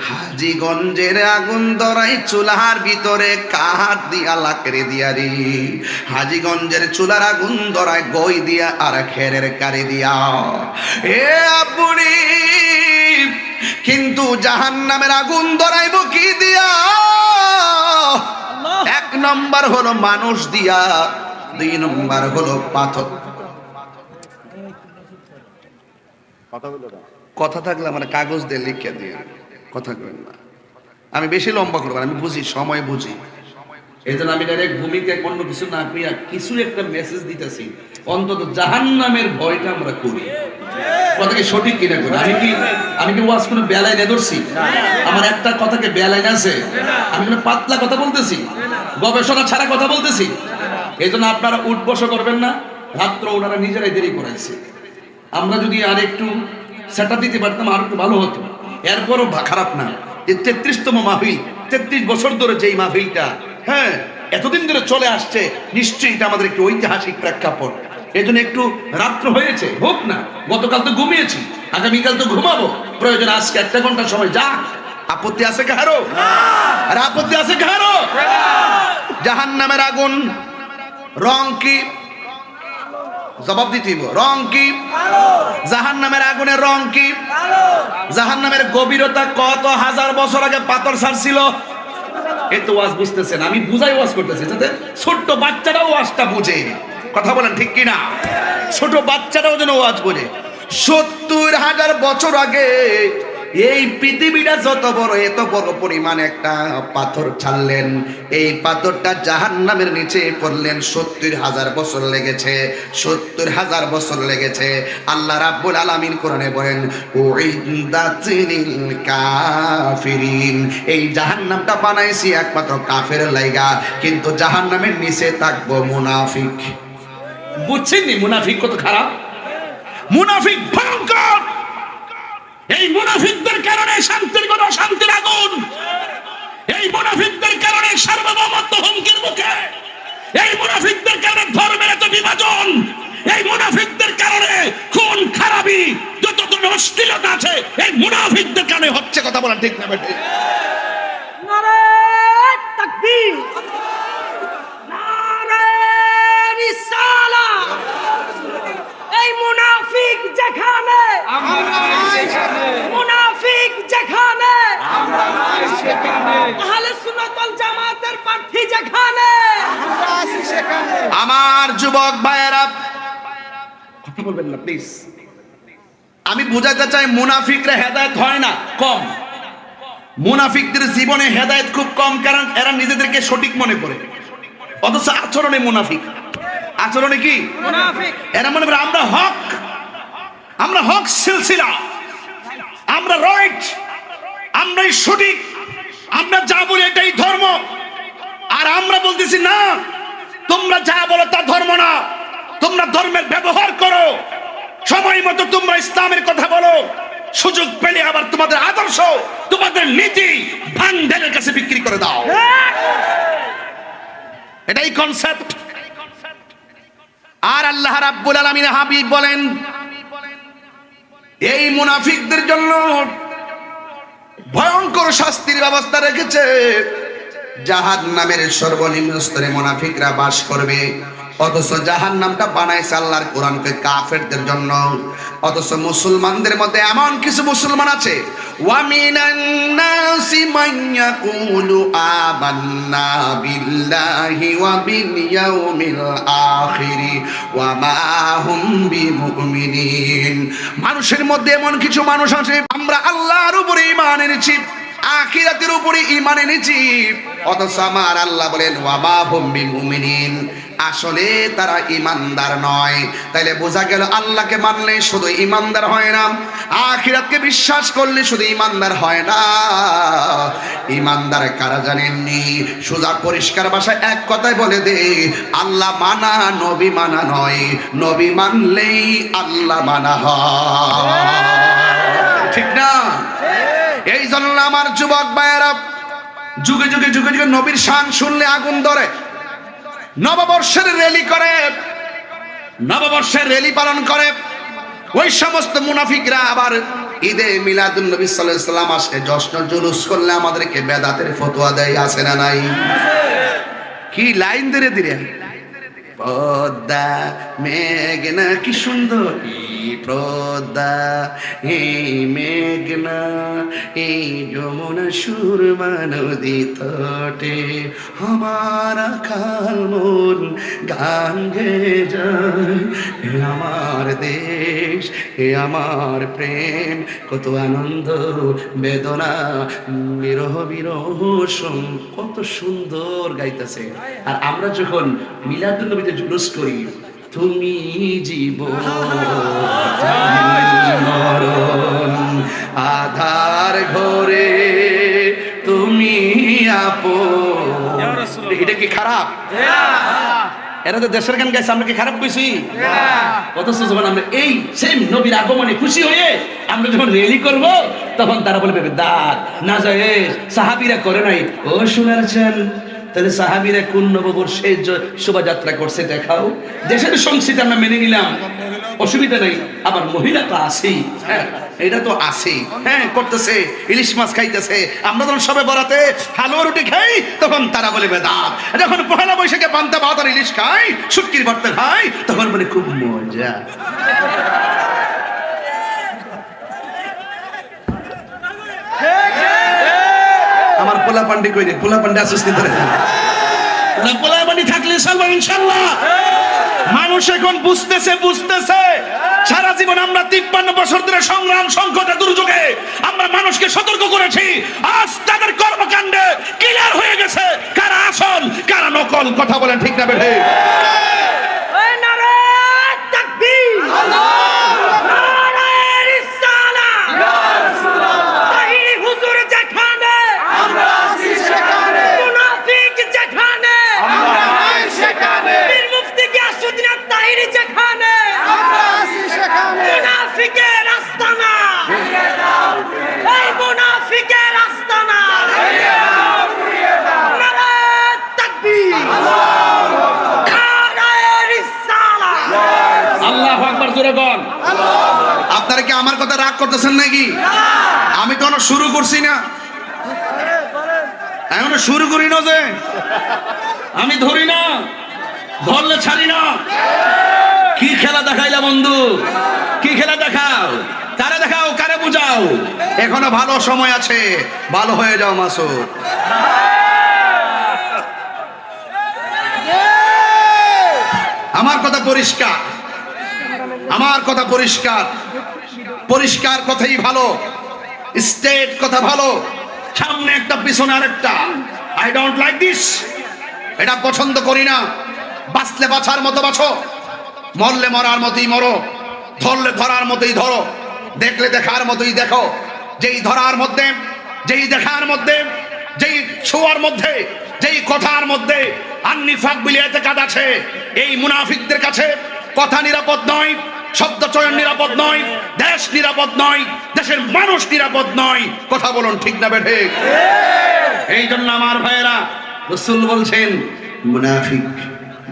Speaker 1: হাজীগঞ্জের আগুন ধরাই চুলার ভিতরে কাঠ দিয়া, লাকড়ি দিয়া রে। হাজীগঞ্জের চুলার আগুন ধরাই গই দিয়া আর খেরের কারি দিয়া। এ আপুরি, কিন্তু জাহান্নামের আগুন ধরাইব কি দিয়া? 1 নম্বর হলো মানুষ দিয়া, 2 নম্বর হলো পাথর। কথা থাকলে আমার কাগজ দিয়ে লিখে দিয়ে কথা কইন না। আমি বেশি লম্বা করব না, আমি বুঝি, সময় বুঝি। এই জন্য আমি ডাইরেক্ট ভূমিকা অন্য কিছু না কইয়া কিছু একটা মেসেজ দিতেছি। অন্তত জাহান্নামের ভয়টা আমরা করি। কথা কি সঠিক কিনা করি? আমি কি ওয়াজ কোনো বেলায় না ধরছি? আমার একটা কথাকে বেলায় না আছে? আমি কোনো পাতলা কথা বলতেছি? গবেষণা ছাড়া কথা বলতেছি? এই জন্য আপনারা উঠ বসা করবেন না। রাত্র ওনারা নিজেরাই দেরি করাইছে। আমরা যদি আর একটু সেটা দিতে পারতাম আর একটু ভালো হতো। এরপরও খারাপ না। 33তম মাহফিল, 33 বছর ধরে যেই মাহফিলটা হ্যাঁ এতদিন ধরে চলে আসছে, নিশ্চয়ই এটা আমাদের একটি ঐতিহাসিক প্রেক্ষাপট। এই জন্য একটু রাত্র হয়েছে, হোক না। গতকাল তো ঘুমিয়েছি, আগামীকাল তো ঘুমাবো। প্রয়োজন আজকে 1 ঘন্টা সময় যা। আপত্তি আছে কারো? আর আপত্তি আছে কারো? জাহান্নামের আগুন রং কি? জবাব দিতে হইব। রং কি? জাহান্নামের আগুনের রং কি? জাহান্নামের গভীরতা কত হাজার বছর আগে পাথর ছাড়ছিল। এই তো ওয়াজ বুঝতেছেন, আমি বুঝাই ওয়াজ করতেছি যাতে ছোট্ট বাচ্চারাও ওয়াজটা বুঝে। কথা বলেন ঠিক কিনা? ছোট বাচ্চারাও যেন ওয়াজ বোঝে। 70,000 বছর আগে এই পৃথিবীটা যত বড়, এত বড় পরিমাণ একটা পাথর ছাড়লেন। এই পাথরটা জাহান্নামের নিচে পড়লেন 70,000 বছর লেগেছে। 70,000 বছর লেগেছে। আল্লাহ রাব্বুল আলামিন কোরআনে বলেন উইদাতিল কাফিরিন। এই জাহান্নামটা বানাইছি একমাত্র কাফেরের লাইগা, কিন্তু জাহান্নামের নিচে থাকবো মুনাফিক। বুঝছেন নি মুনাফিক কত খারাপ? মুনাফিক ভয়ঙ্কর। এই মুনাফিকদের কারণে শান্তির কোনো অশান্তির আগুন। এই মুনাফিকদের কারণে সার্বভৌমত্ব হুমকির মুখে। এই মুনাফিকদের কারণে ধর্মের এত বিভাজন। এই মুনাফিকদের কারণে খুন খারাপি, যত অশ্লীলতা আছে এই মুনাফিকদের কারণে হচ্ছে। কথা বলা ঠিক না বেটে?
Speaker 2: নারে তাকবীর, নারে রিসালাত। এই মুনাফিক যেখানে আমরা নাই সেখানে, মুনাফিক যেখানে আমরা নাই সেখানে। ওয়াল জামাতের প্রার্থী যেখানে,
Speaker 1: আমার যুবক ভাইয়েরা কথা বলবেন না প্লিজ। আমি বুঝাতে চাই মুনাফিকরা হেদায়েত হয় না, কম। মুনাফিকদের জীবনে হেদায়েত খুব কম, কারণ এরা নিজেদেরকে সঠিক মনে করে, অথচ আচরণে মুনাফিক। আচরণে কি
Speaker 2: মুনাফিক।
Speaker 1: এরা মনে করে আমরা হক, আমরা হক সিলসিলা, আমরা রাইট, আমরাই সঠিক, আমরা যা বলি এটাই ধর্ম। আর আমরা বলতেছি না, তোমরা যা বলো তা ধর্ম না, তোমরা ধর্মের ব্যবহার করো, সময় মতো তোমরা ইসলামের কথা বলো, সুযোগ পেলে আবার তোমাদের আদর্শ, তোমাদের নীতি ভান্ডারের কাছে বিক্রি করে দাও। এটাই কনসেপ্ট। আর আল্লাহ রাব্বুল আলামিন হাবিব বলেন, এই মুনাফিকদের জন্য ভয়ঙ্কর শাস্তির ব্যবস্থা রেখেছে। জাহান্নামের সর্বনিম্ন স্তরে মুনাফিকরা বাস করবে, অথচ জাহান্নামটা বানাইছে আল্লাহর কোরআনকে কাফেরদের জন্য। অথচ মুসলমানদের মধ্যে এমন কিছু মুসলমান আছে, ওয়া মিনান নাসি মান ইয়াকুলু আমান্না বিল্লাহি ওয়া বিল ইয়াউমিল আখির ওয়া মা হুম বিমুমিনিন। মানুষের মধ্যে এমন কিছু মানুষ আছে, আমরা আল্লাহর উপরে ঈমান এনেছি, আখিরাতের উপরে ঈমান এনেছি, অথচ আমার আল্লাহ বলেন ওয়া মা হুম বিমুমিনিন, আসলে তারা ইমানদার নয়। তাইলে বোঝা গেল আল্লাহকে মানলে শুধু ইমানদার হয় না, আখিরাতকে বিশ্বাস করলে শুধু ইমানদার হয় না। ইমানদার কারা জানেননি? সোজা পরিষ্কার ভাষায় এক কথায় বলে দে, আল্লাহ মানা নবী মানা নয়, নবী মানলেই আল্লাহ মানা হয়, ঠিক না? এই জন্য আমার যুবক ভাইয়েরা, যুগে যুগে যুগে যুগে নবীর শান শুনলে আগুন ধরে। নববর্ষের র্যালি করে, নববর্ষের র্যালি পালন করে ওই সমস্ত মুনাফিকরা আবার ঈদে মিলাদুন নবী সাল্লাল্লাহু আলাইহি ওয়াসাল্লাম আসে জশ্ন জুলুস করলে আমাদেরকে বেদাতের ফতোয়া দেয়, আছে না নাই? কি লাইন ধীরে ধীরে, পদ্মা মেঘনা, কি সুন্দর পদ্মা, এই মেঘনা, এই যমুনা সুরমা নদী তটে আমার আকাল মন গান গেয়ে যায়। হে আমার দেশ, হে আমার প্রেম, কত আনন্দ বেদনা বিরহ বিরহ, কত সুন্দর গাইতেছে। আর আমরা যখন মিলাদুন নবীতে জুলুস করি, তুমি জীবন মরণ আধার ঘরে তুমি আপন, এটা কি খারাপ? এরা তো দেশের গান গাইছে, আমরা কি খারাপ কইছি? অথচ যখন আমরা এই সেম নবীর আগমনে খুশি হয়ে আমরা যখন র্যালি করব, তখন তারা বলবে দাঁত না যায়, সাহাবীরা করে নাই। ও শোনার চান, তাহলে সাহাবীরা কোন নববর্ষে শোভাযাত্রা করছে দেখাও। দেশের সংস্কৃতি আমরা মেনে নিলাম, অসুবিধা নাই। আবার মহিলা তো আছেই, হ্যাঁ এটা তো আছেই, হ্যাঁ করতেছে, ইলিশ মাছ খাইতেছে। আমরা যখন সবে বরাতে হালুয়া রুটি খাই, তখন তারা বলে বেদাত। যখন পহেলা বৈশাখে পান্তা ভাত আর ইলিশ খাই, শুটকির ভর্তা খাই, তখন বলে খুব মজা। আমার পোলা পান্ডি কই রে? পোলা পান্ডি আসিস নি ধরে? পোলা পান্ডি থাকলে ইনশাআল্লাহ, ইনশাআল্লাহ মানুষ এখন বুঝতেছে, বুঝতেছে সারা জীবন আমরা 53 বছর ধরে সংগ্রাম সংকটে দুর্যোগে আমরা মানুষকে সতর্ক করেছি। আজ তাদের কর্মকাণ্ডে ক্লিয়ার হয়ে গেছে কারা আসল কারা নকল। কথা বলেন ঠিক না বেঠে?
Speaker 2: ওই নারে তাকবীর, নারে রিসালাত, ইয়া রাসূলুল্লাহ, তাহিরি হুজুর যেখানে আমরা আছি সেখানে, মুনাফিক যেখানে আমরা নাই সেখানে, পীর মুফতি গিয়াসউদ্দিন তাহিরি যেখানে আমরা আছি সেখানে, মুনাফিকের আস্তানা ভেঙে দাও, এই মুনাফিকের আস্তানা ভেঙে দাও, পুড়িয়ে দাও। নারে তাকবীর, আল্লাহু আকবার, নারে রিসালাত,
Speaker 1: আল্লাহু আকবার জোরে বল। আপনারা কি আমার কথা রাগ করতেছেন নাকি? আমি তো এখনো শুরু করছি না, এখনো শুরু করি না, যে আমি ধরি না, ধরলে ছাড়ি না। কি খেলা দেখাইলা বন্ধু? কি খেলা দেখাও? কারে দেখাও, কারে বুঝাও? এখনো ভালো সময় আছে, ভালো হয়ে যাও মাসুদ। আমার কথা পরিষ্কার, আমার কথা পরিষ্কার, পরিষ্কার কথাই ভালো, স্টেট কথা ভালো, সামনে একটা পিছনে আরেকটা। আই ডোন্ট লাইক দিস, এটা পছন্দ করি না। বাঁচলে বাঁচার মতো বাঁচো, মরলে মরার মতোই মরো, ধরলে ধরার মতোই ধরো, দেখলে দেখার মতোই দেখো। যেই ধরার মধ্যে, যেই দেখার মধ্যে, যেই ছোঁয়ার মধ্যে, যেই কথার মধ্যে আন্নিফাক বলে এতেকাদ আছে, এই মুনাফিকদের কাছে কথা নিরাপদ নয়, শব্দ চয়ন নিরাপদ নয়, দেশ নিরাপদ নয়, দেশের মানুষ নিরাপদ নয়। কথা বলুন ঠিক না বেঠে? এই জন্য আমার ভাইয়েরা, রাসূল বলছেন মুনাফিক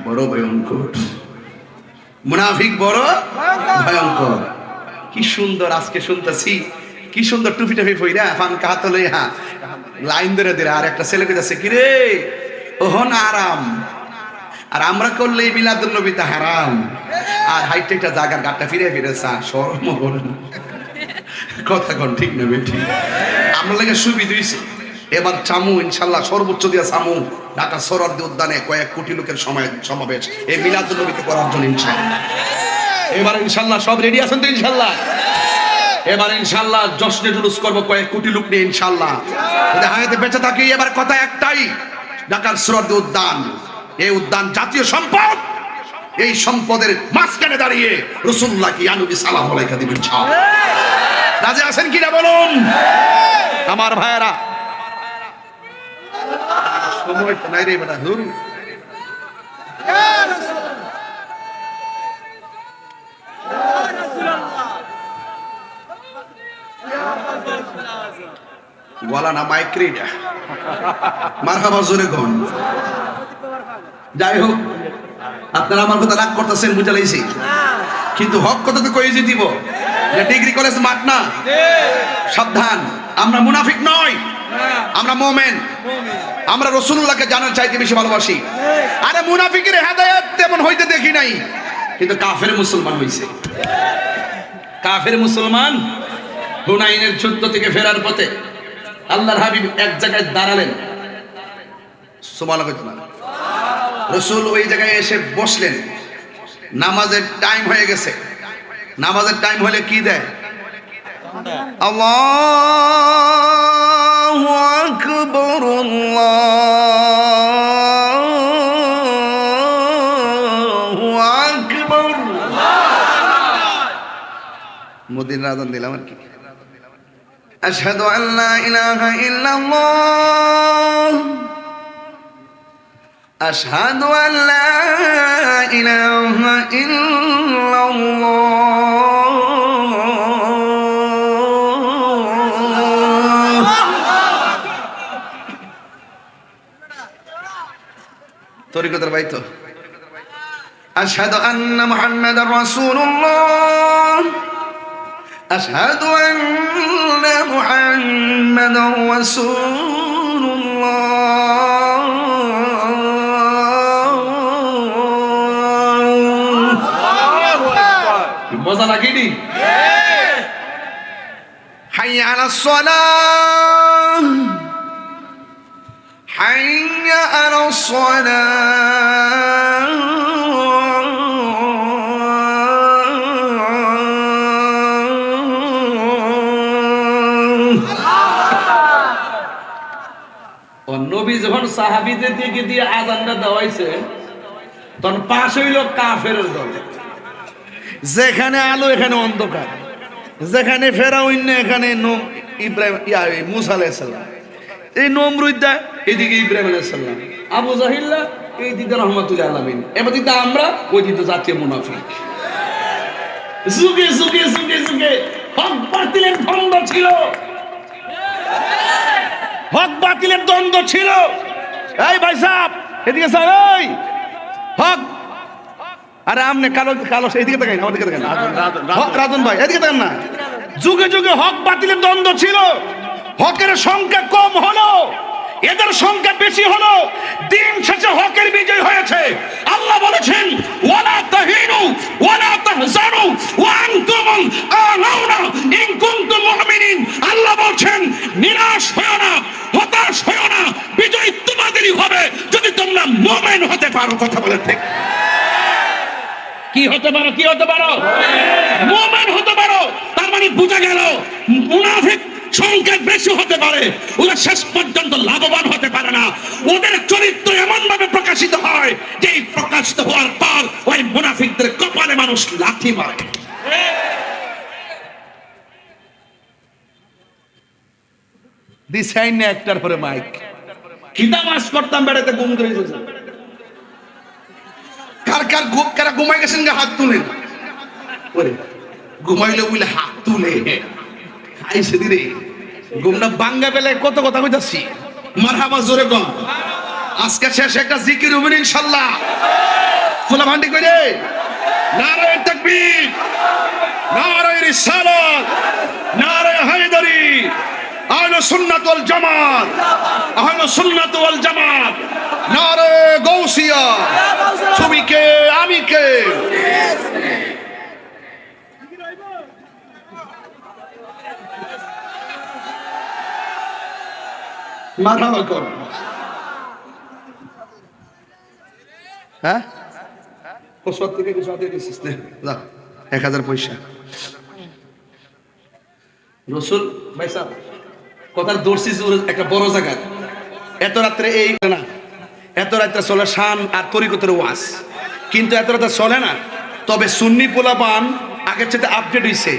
Speaker 1: বড় ভয়ঙ্কর, মুনাফিক বড় ভয়ঙ্কর। কি সুন্দর আজকে শুনতেছি, কি সুন্দর টুপি টুপি পইরা ফান কাহাত লইয়া লাইন ধরে ধরে আর একটা ছেলে কইতাছে কি রে ওহন আরাম, আর আমরা করলেই মিলাদুন নবীতে হারাম। আর হাইটে একটা জায়গার গাটটা ফিরে ফিরে চা শরম করে না। কথা কোন ঠিক না বেঠি? আমরা লাগে সুবিধা হইছে, এবার চামু ইনশাল্লাহ সর্বোচ্চ দিয়া চামু ঢাকা সরোয়ার্দী উদ্যানে কয়েক কোটি লোকের সমাবেশ এই মিলাদুন নবীতে করার জন্য ইনশাল্লাহ। এবার ইনশাল্লাহ সব রেডি আছেন তো ইনশাল্লাহ? এবার ইনশাল্লাহ জশ্নে জুলুস করবো কয়েক কোটি লোক নিয়ে ইনশাল্লাহ, যদি হায়াতে বেঁচে থাকি। এবার কথা একটাই, ঢাকার সরোয়ার্দী উদ্যান, এই উদ্যান জাতীয় সম্পদ, এই সম্পদের মাঝখানে দাঁড়িয়ে রাসূলুল্লাহ কি নবী সালাম আলাইকা দিবেন। রাজি আছেন কিনা বলুন আমার ভাইয়েরা? সময় তো নাই রে বেটা, হুর গলা না মাইক্রেটা মারহাবা জোরে কোন। যাই হোক, আপনারা আমার কথা রাগ করতেছেন বুঝা লাইছি, কিন্তু হক কথা তো কই দিব যে ডিগ্রি কলেজ মাঠ না। সাবধান, আমরা মুনাফিক নই, আমরা মুমিন, আমরা রাসূলুল্লাহকে জানার চাইতে বেশি ভালোবাসি। আরে মুনাফিকের হেদায়েত তেমন হইতে দেখি নাই, কিন্তু কাফের মুসলমান হইছে। কাফের মুসলমান হুনাইনের যুদ্ধ থেকে ফেরার পথে আল্লাহর হাবিব এক জায়গায় দাঁড়ালেন, সুবহানাল্লাহ কইতেন। রাসূল ওই জায়গায় এসে বসলেন, নামাজের টাইম হয়ে গেছে। নামাজের টাইম হলে কি দেয়? আল্লাহু আকবার, আল্লাহু আকবার। মদিনার আযান দিলাম আর কি। আশহাদু আল্লা ইলাহা ইল্লাল্লাহ, আশহাদু আল্লা ইলাহা ইল্লাল্লাহ। তরিকতের ভাই তো। আশহাদু আন্না মুহাম্মাদার রাসূলুল্লাহ, আশহাদু আন্না মুহাম্মাদার রাসূলুল্লাহ। মজা লাগেনি? হাইয়া আলাস সালাহ, হাইয়া আলাস সালাহ। নবী যখন সাহাবীদের দিকে দিয়ে আযানটা দেওয়াইছে, তখন পাশ হইল কাফেরের দল। যেখানে আলো এখানে অন্ধকার, যেখানে ফেরাউন এখানে ইব্রাহিম মুসা আলাইহিস সালাম, এই নমরুদ এদিকে ইব্রাহিম আলাইহিস সালাম, আবু জাহিল্লা এই দিকে রহমাতুল্লাহ আলামিন, এবার দিকে আমরা ওই দিকে জাতীয় মুনাফিক। যুগে যুগে যুগে যুগে হক বাতিলের দ্বন্দ্ব ছিল, হক বাতিলের দ্বন্দ্ব ছিল। এই ভাই সাহেব এদিকে স্যার, ওই হক, আরে আমনে কালো কালো এদিকে তাকাই না, আমার দিকে তাকাই না। রাজন ভাই এদিকে তাকান না। যুগে যুগে হক বাতিলের দ্বন্দ্ব ছিল, হকের সংখ্যা কম হলো, এদের সংখ্যা বেশি হলো, দিন শেষে হকের বিজয় হয়েছে। আল্লাহ বলেছেন ওয়ালা তাহিনু ওয়ালা তাহজানু ওয়া আনতুমুল আলাউনা ইন কুনতুম মুমিনিন। আল্লাহ বলেন নিরাশ হয়ো না, হতাশ হয়ো না, বিজয় তোমাদেরই হবে যদি তোমরা মুমিন হতে পারো। কথা বলেন ঠিক?
Speaker 3: কি হতে পারো? কি হতে পারো? মুমিন হতে পারো। তার মানে বোঝা গেল মুনাফিক সংখ্যা বেশি হতে পারে, ওরা শেষ পর্যন্ত লাভবান হতে পারে না। ওদের চরিত্র এমন ভাবে প্রকাশিত হয় যে এই প্রকাশিত হওয়ার পর ওই মুনাফিকদের কপালে মানুষ লাথি মারে।
Speaker 1: দিছাই না একটার পরে মাইক।
Speaker 3: খিদা মাস করতাম বেড়াতে ঘুম করে গেছে।
Speaker 1: কারা ঘুমাই গেছেন গা হাত তুলেন। ওরে ঘুমাইলে বলে হাত তুলে আইসে দিরে ঘুমনা বাঙ্গা বেলায় কত কথা কইতাছি। মারহাবা জোরে কর। আজকে শেষ একটা জিকির হবে ইনশাআল্লাহ। ফুলা ভান্ডি কইরে নারায়ে তাকবীর, নারায়ে রিসালাত, নারায়ে হায়দারি, আহলে সুন্নাত ওয়াল জামাত, আহলে সুন্নাত ওয়াল জামাত, নারায়ে গাউসিয়া। তুমি কে আমি কে? মারহাবা কর। হ্যাঁ ও সত্যি থেকে সত্যি দিছিস না? যা 1000 পয়সা। রসুল ভাই সাহেব কথার দর্শিস একটা বড় জায়গা। এত রাত্রে এই না, এত রাত্রে চলে শান আর তরিকতের ওয়াজ, কিন্তু এত রাত্রে চলে না। তবে সুন্নি পোলাপান আগের চেয়ে আপডেট হইছে,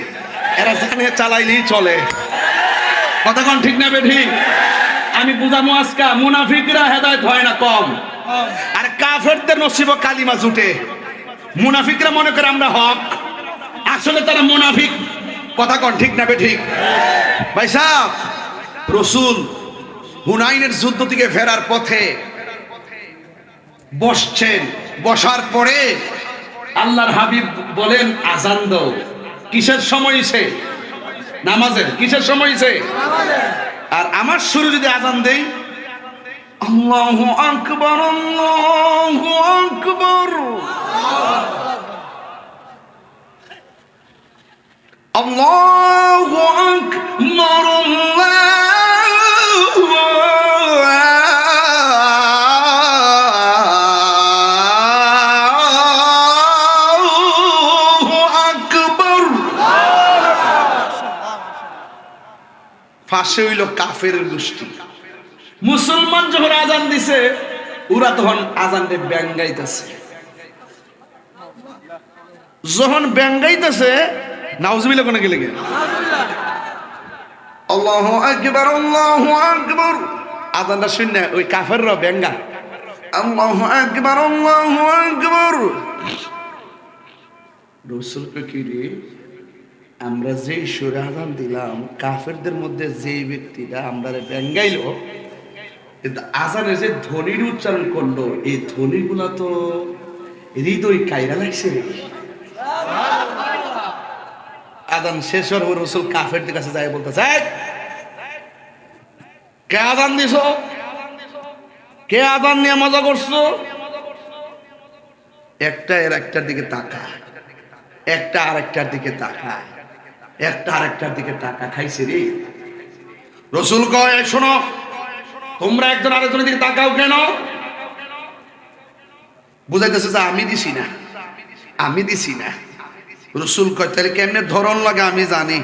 Speaker 1: এরা জানে চালাইলেই চলে। কথা কোন ঠিক না বেঠিক?
Speaker 3: আমি বুঝামো আজকা মুনাফিকরা হেদায়েত হয় না কম,
Speaker 1: আর কাফেরদের নসিব কালিমা জুটে। মুনাফিকরা মনে করে আমরা হক,
Speaker 3: আসলে তারা মুনাফিক।
Speaker 1: কথা কোন ঠিক না বেঠিক? ভাই সাহেব রসুল হুনাইনের যুদ্ধ থেকে ফেরার পথে বসছেন, বসার পরে
Speaker 3: আল্লাহর হাবিব বলেন আজান দাও। কিসের সময় হইছে? নামাজের। কিসের সময় হইছে?
Speaker 1: আর আমার শুরু যদি আজান দেই আল্লাহু আকবার, আল্লাহু আকবার, আল্লাহু আকবার, আল্লাহু আকবার। ফাঁসে হইল কাফের গোষ্ঠী।
Speaker 3: মুসলমান যখন আজান দিছে
Speaker 1: ওরা তখন আজানটা ব্যাঙ্গাইতেছে। যখন ব্যাঙ্গাইতেছে নাউজুবিল্লাহ কোনে গেলে আল্লাহু আকবার, আল্লাহু আকবার। আজানটা শুনে ওই কাফেররা ব্যাঙ্গা আল্লাহু আকবার, আল্লাহু আকবার। রাসূলকে কি রে, আমরা যেই সুরে আজান দিলাম কাফেরদের মধ্যে যেই ব্যক্তিটা আমরা ব্যাঙ্গাইল, কিন্তু আজানের যে ধ্বনির উচ্চারণ করলো এই ধ্বনিগুলা তো হৃদয় কাইরা লাগছে। আজান শেষ হওয়ার পর রাসূল কাফেরদের কাছে যায় বলতেছে, কে আজান দিছো? কে আজান নিয়ে মজা করছো? একটা এর একটার দিকে তাকায়, একটা আরেকটার দিকে তাকায়, একটা আরেকটার দিকে টাকা খাইছে রে। রাসূল কয়, শোনো তোমরা একজন আরেকজনের দিকে তাকাও কেন? বুঝাইতেছে যে আমি দিছি না, আমি দিছি না। রাসূল কয় তাহলে কেমনে ধরন লাগে আমি জানি।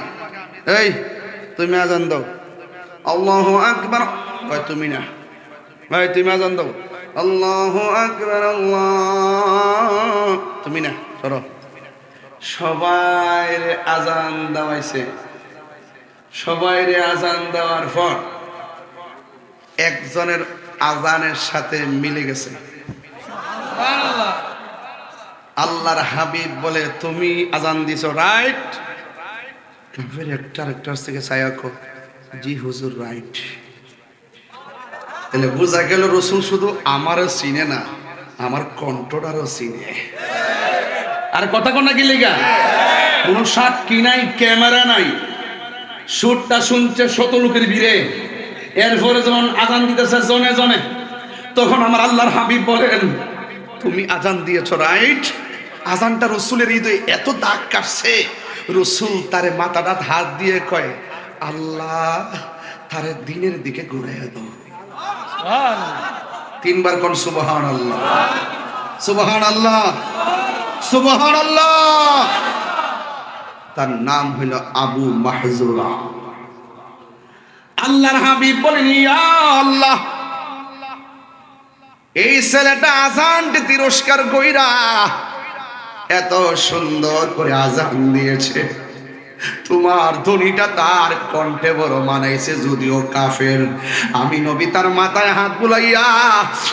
Speaker 1: এই তুমি আজান দাও, আল্লাহু আকবার। কয় তুমি না, ভাই তুমি আজান দাও, আল্লাহু আকবার, আল্লাহ। তুমি না, সরো। সবাই আজান দেওয়াইছে। সবাই আজান দেওয়ার পর একজনের আজানের সাথে মিলে গেছে। আল্লাহর হাবিব বলে তুমি আজান দিছো রাইট? কাফের একটার থেকে ছায়াকো জি হুজুর রাইট। তাহলে বোঝা গেল রাসূল শুধু আমারও চিনে না, আমার কণ্ঠটারও চিনে।
Speaker 3: আর কথা কোন কি লেগা? কোন সাক্ষী নাই, ক্যামেরা নাই, সুরটা শুনছে শত লোকের ভিড়ে। এরপরে যখন আজান দিতেছে জনে জনে, তখন আমার আল্লাহর হাবিব বলেন
Speaker 1: তুমি আজান দিয়েছো রাইট? আজানটা রসুলের হৃদয়ে এত দাগ কাটছে, রসুল তারে মাথাটা হাত দিয়ে কয় আল্লাহ তারে দিনের দিকে ঘুরাইয়া দাও। 3 বার কোন সুবহানাল্লাহ, সুবহানাল্লাহ। সুবহানাল্লাহ। তার নাম হইল আবু মাহজুরা। আল্লাহর হাবিব বলেন, ইয়া আল্লাহ, এই ছেলেটা আজানটি তিরস্কার কইরা এত সুন্দর করে আজান দিয়েছে, তোমার ধ্বনিটা তার কণ্ঠে বড় মানাইছে, যদিও কাফের। আমি নবী তার মাথায় হাত বুলাইয়া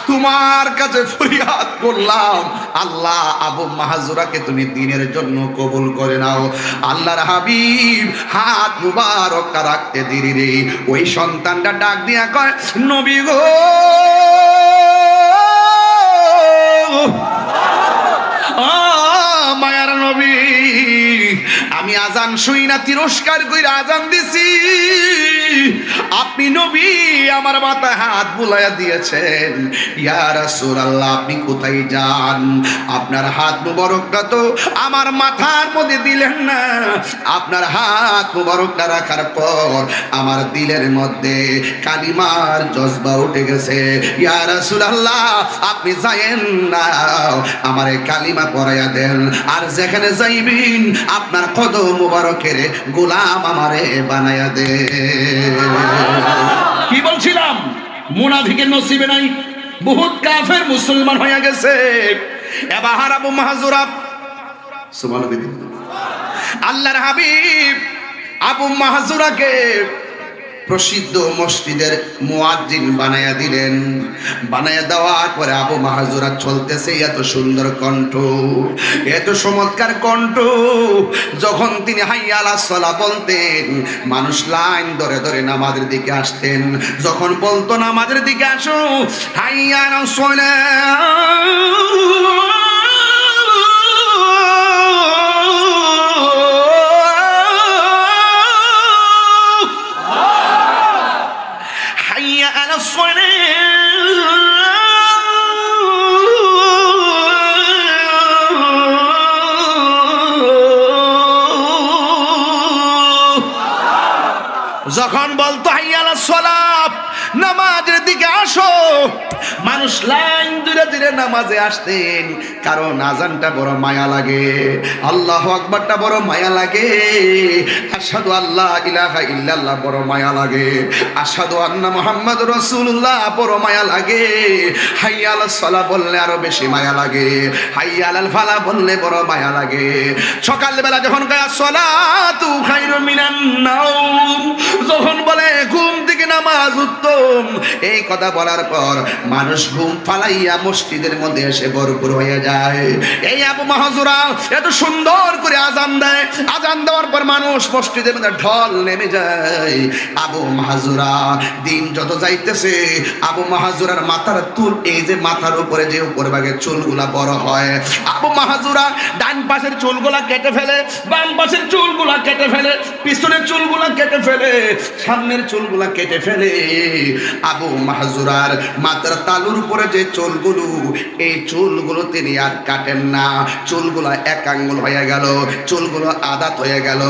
Speaker 1: তোমার কাছে ফরিয়াদ করলাম, আল্লাহ আবু মাহজুরাকে তুমি দ্বীনের জন্য কবুল করে নাও। আল্লাহর হাবিব হাত মুবারকটা রাখতে দেরি রে ওই সন্তানটা ডাক দিয়া কয়, নবী গো, মায়ার নবী, আমি আজান শুই না তিরস্কার কইরা আজান দিছি, আপনি নবী আমার মাথায় হাত বুলাইয়া দিয়েছেন। ইয়া রাসূলুল্লাহ, আপনি কোথায় যান? আপনার হাত মুবারকটা তো আমার মাথার মধ্যে দিলেন না, আপনার হাত মুবারকটা রাখার পর আমার দিলের মধ্যে কালিমার জজবা উঠে গেছে। ইয়া রাসূলুল্লাহ, আপনি যায়েন না, আমারে কালিমা পড়াইয়া দেন, আর যেখানে যাইবেন আপনার কদম মুবারকের গোলাম আমারে বানাইয়া দে।
Speaker 3: কি বলছিলাম? মুনাফিকের নসিবে নাই, বহুত কাফের মুসলমান হয়ে গেছে।
Speaker 1: এবার আবু মাহজুরা, সুবহানাল্লাহ, আল্লাহর হাবিব আবু মাহজুরাকে প্রসিদ্ধ মসজিদের মুয়াজ্জিন বানায়া দিলেন। বানায়া দেওয়ার পরে আবু মাহজুরা চলতেছে, এত সুন্দর কণ্ঠ, এত চমৎকার কণ্ঠ, যখন তিনি হাইয়া আলাস সালাহ বলতেন মানুষ লাইন ধরে ধরে নামাজের দিকে আসতেন। যখন বলতো নামাজের দিকে আসো, হাইয়া আলাস সালাহ, যখন বলতো হাইয়া আলাস সালাত, নামাজের দিকে আসো, মানুষ লাইন ধীরে ধীরে নামাজে আসতেন, কারণ আজানটা বড় মায়া লাগে, আল্লাহু আকবারটা বড় মায়া লাগে, আশহাদু আল্লা ইলাহা ইল্লাল্লাহ বড় মায়া লাগে, আশহাদু আন্না মুহাম্মাদুর রাসূলুল্লাহ বড় মায়া লাগে, হাইয়া আলাস সালাহ বললে আরো বেশি মায়া লাগে, হাইয়া আলাল ফালাহ বললে বড় মায়া লাগে। সকালবেলা যখন কয় আসসালাতু খায়রুম মিনান নাওম, যখন বলে ঘুম থেকে নামাজ উত্তম, এই কথা বলার পর মানুষ ঘুম ফালাইয়া মসজিদের মধ্যে এসে ভরপুর হয়ে যায়। এই আবু মাহজুরা এত সুন্দর করে আজান দেয়, আজান দেওয়ার পর মানুষ মসজিদের মধ্যে ঢল নেমে যায়। আবু মাহজুরা দিন যত যাইতেছে, আবু মাহজুরার মাথার চুল, এই যে মাথার উপরে যে উপর ভাগে চুলগুলা বড় হয়, আবু মাহজুরা ডান পাশের চুলগুলা কেটে ফেলে, বাম পাশের চুলগুলা কেটে ফেলে, পিছনের চুলগুলা কেটে ফেলে, সামনের চুলগুলা কেটে ফেলে। আবু মাহজুরার মাথার তালুর উপরে যে চুলগুলো, এই চুলগুলো তিনি আর কাটেন না, চুলগুলো এক আঙ্গুল হয়ে গেল, চুলগুলো আদাত হয়ে গেল,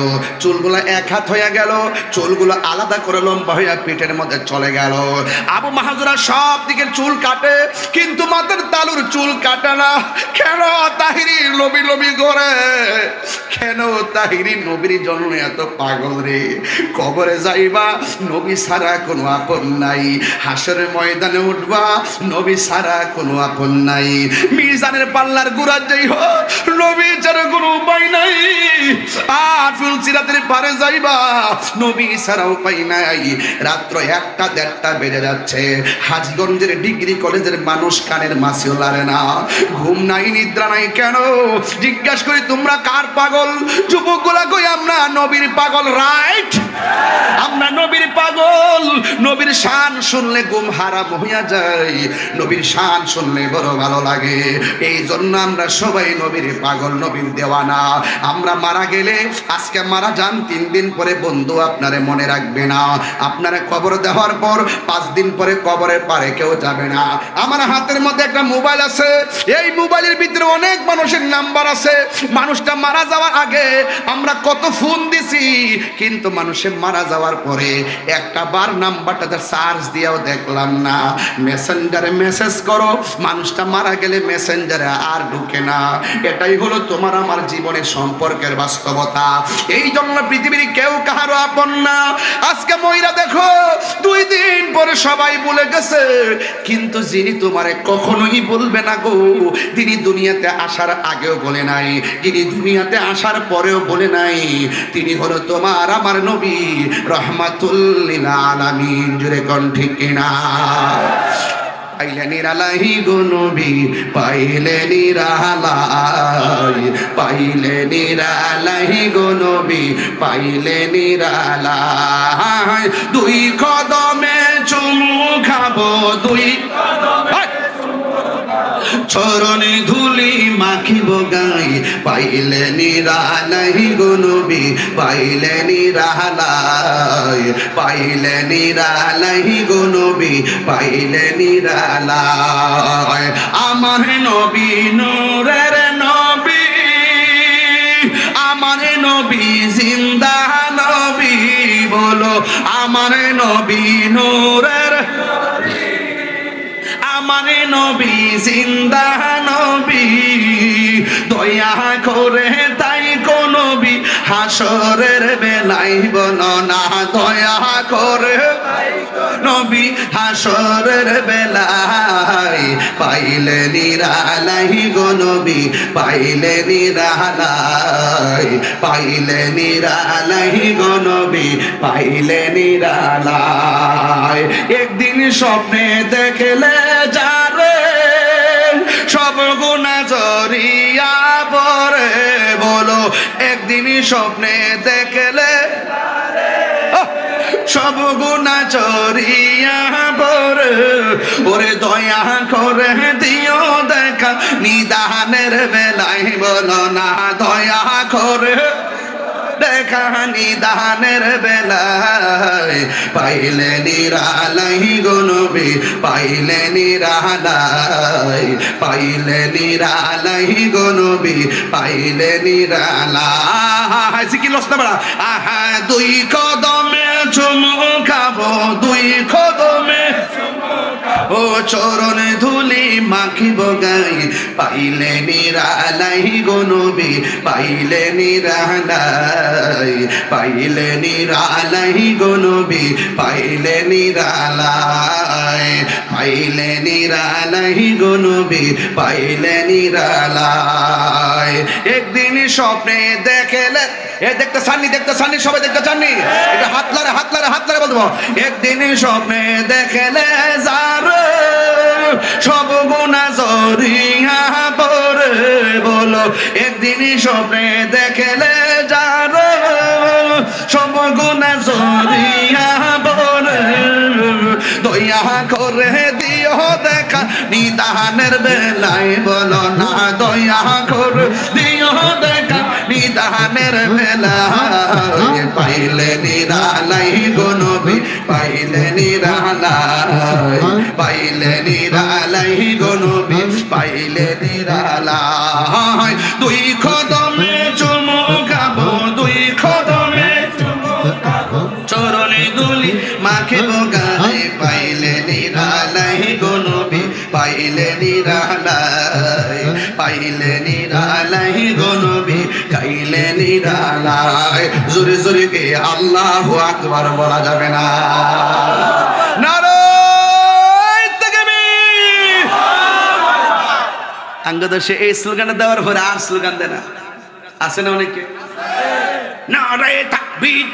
Speaker 1: চুলগুলো এক হাত হয়ে গেল, চুলগুলো আলাদা করে লম্বা হয়ে পিঠের মধ্যে চলে গেল। আবু মাহজুরা সব দিকের চুল কাটে, কিন্তু মাথার তালুর চুল কাটে না। কেন? তাহিরি লবি লবি করে। কেন? তাহিরি নবীর জন্য এত পাগল রে। কবরে যাইবা, নবী ছাড়া কোনো আপন নাই, হাসরের ময়দানে উঠবা, নবী ছাড়া কোনো আপন নাই, মিজানের পাল্লার গুড়া যাই হোক, নবী ছাড়া কোনো উপায় নাই, আর ফুলসিরাতের পারে যাইবা, নবী ছাড়া উপায় নাই। রাত্র 1টা 1:30 বেজে যাচ্ছে, হাজগঞ্জের ডিগ্রি কলেজের মানুষ কানের মাছিও লারে না, ঘুম নাই নিদ্রা নাই। কেন? জিজ্ঞাসা করি তোমরা কার পাগল? যুবকগুলা কই আমরা নবীর পাগল, রাইট? আমরা নবীর পাগল। নবীর শান শুনলে ঘুম হারাম হইয়া যায়, নবীর শান শুনলে বড় ভালো লাগে, এই জন্য আমরা সবাই নবীর পাগল, নবীর দেওয়ানা। আমরা মারা গেলে, আজকে মারা যান, 3 দিন পরে বন্ধু আপনারে মনে রাখবে না, আপনারা কবর দেওয়ার পর 5 দিন পরে কবরের পারে কেউ যাবে না। আমার হাতের মধ্যে একটা মোবাইল আছে, এই মোবাইলের ভিতরে অনেক মানুষের নাম্বার আছে। মানুষটা মারা যাওয়ার আগে আমরা কত ফোন দিছি, কিন্তু মানুষে মারা যাওয়ার পরে একটা বার নাম্বারটাতে চার্জ দিয়েও দেখলাম না। মেসেঞ্জারে মেসেজ করো, মানুষটা মারা গেলে মেসেঞ্জারে আর ঢুকে না। এটাই হলো তোমার আমার জীবনের সম্পর্কের বাস্তবতা। এই জন্য পৃথিবীর কেউ কাহারও আপন না। আজকে মহিলা দেখো 2 দিন পরে সবাই বলে গেছে, কিন্তু যিনি তোমারে কখনোই বলবে না গো, তিনি দুনিয়াতে আসার আগেও বলে নাই, যিনি দুনিয়াতে আসার পরেও বলে নাই, তিনি হলো তোমার আমার নবী রহমাতুল লিল আলামিন। জুড়ে কোন ঠিক কিনা? পাইলে নিরালাই গো নবী, পাইলে নিরালাই, পাইলে নিরালাই গো নবী, পাইলে নিরালাই। 2 কদমে চুমু খাবো, 2 চরণে ধুলি মাখিব গাই, পাইলে নিরালাই গো নবী, পাইলে নিরালাই, পাইলে নিরালাই গো নবী, পাইলে নিরালাই। আমার নবী নূরের নবী, আমার নবী জিন্দা নবী, বলো আমার নবী নূরের, আমার নবী জিন্দা নবী। দয়া করে তাই কোন নবী হাসরের বেলায় বলো না, দয়া করে নবী হাসরের বেলায়, পাইলে নিরালাই গো নবী, পাইলে নিরালাই, পাইলে নিরালাই গো নবী, পাইলে নিরালাই। একদিন স্বপ্নে দেখলে যারে সব গুনাহ জড়িয়া পড়ে, বলো একদিন স্বপ্নে দেখলে সব গুনাহ জড়িয়া পড়ে, ওরে দয়া করে দিও দেখা নিদানের বেলায়, বলো না দয়া করে দেখা নিদানের বেলায়, পাইলে নিরালাই গো নবী, পাইলে নিরালাই, পাইলে নিরালাই গো নবী, পাইলে নিরালাই। কি লস না বড়া, আহা 2 কদমে চুমু খাবো, 2 কদমে ও চরণে ধুলি মাখিব গাই, পাইলে নিরালাই গো নবী, পাইলে নিরালাই, পাইলে নিরালাই গো নবী, পাইলে নিরালাই, পাইলে নিরালাই গো নবী, পাইলে নিরালাই। একদিন স্বপ্নে দেখলে, এ দেখতে চাননি, দেখতে চাননি, সবাই দেখতে চাননি, এটা হাতলারে হাতলারে হাতলারে বলবো। একদিন স্বপ্নে দেখলে যারে সব গুনাহ জড়িয়া পড়ে, বলো একদিন স্বপ্নে দেখলে যারে সব গুনাহ জড়িয়া পড়ে, দয়া করে দিও দেখা নিদানের বেলায়, বলো না দয়া করে দিও দেখা নিদানের বেলায়, পাইলে নিরালাই গো নবী, পাইলে নিরালাই, পাইলে নিরালাই গো নবী, পাইলে নিরালাই। 2 কদমে চুমু খাবো, 2 কদমে চরণে ধুলি মাখিব গায়ে, পাইলে নিরালাই গো নবী, পাইলে নিরালাই, পাইলে নিরালাই গো নবী, পাইলে নিরালাই। জোরে জোরে কে আল্লাহু আকবার বলা যাবে না? নারায়ে তাকবীর। আঙ্গদেশে এই স্লোগান দেওয়ার পরে আর স্লোগান দেয় না, আছে না অনেকে? নারায়ে তাকবীর,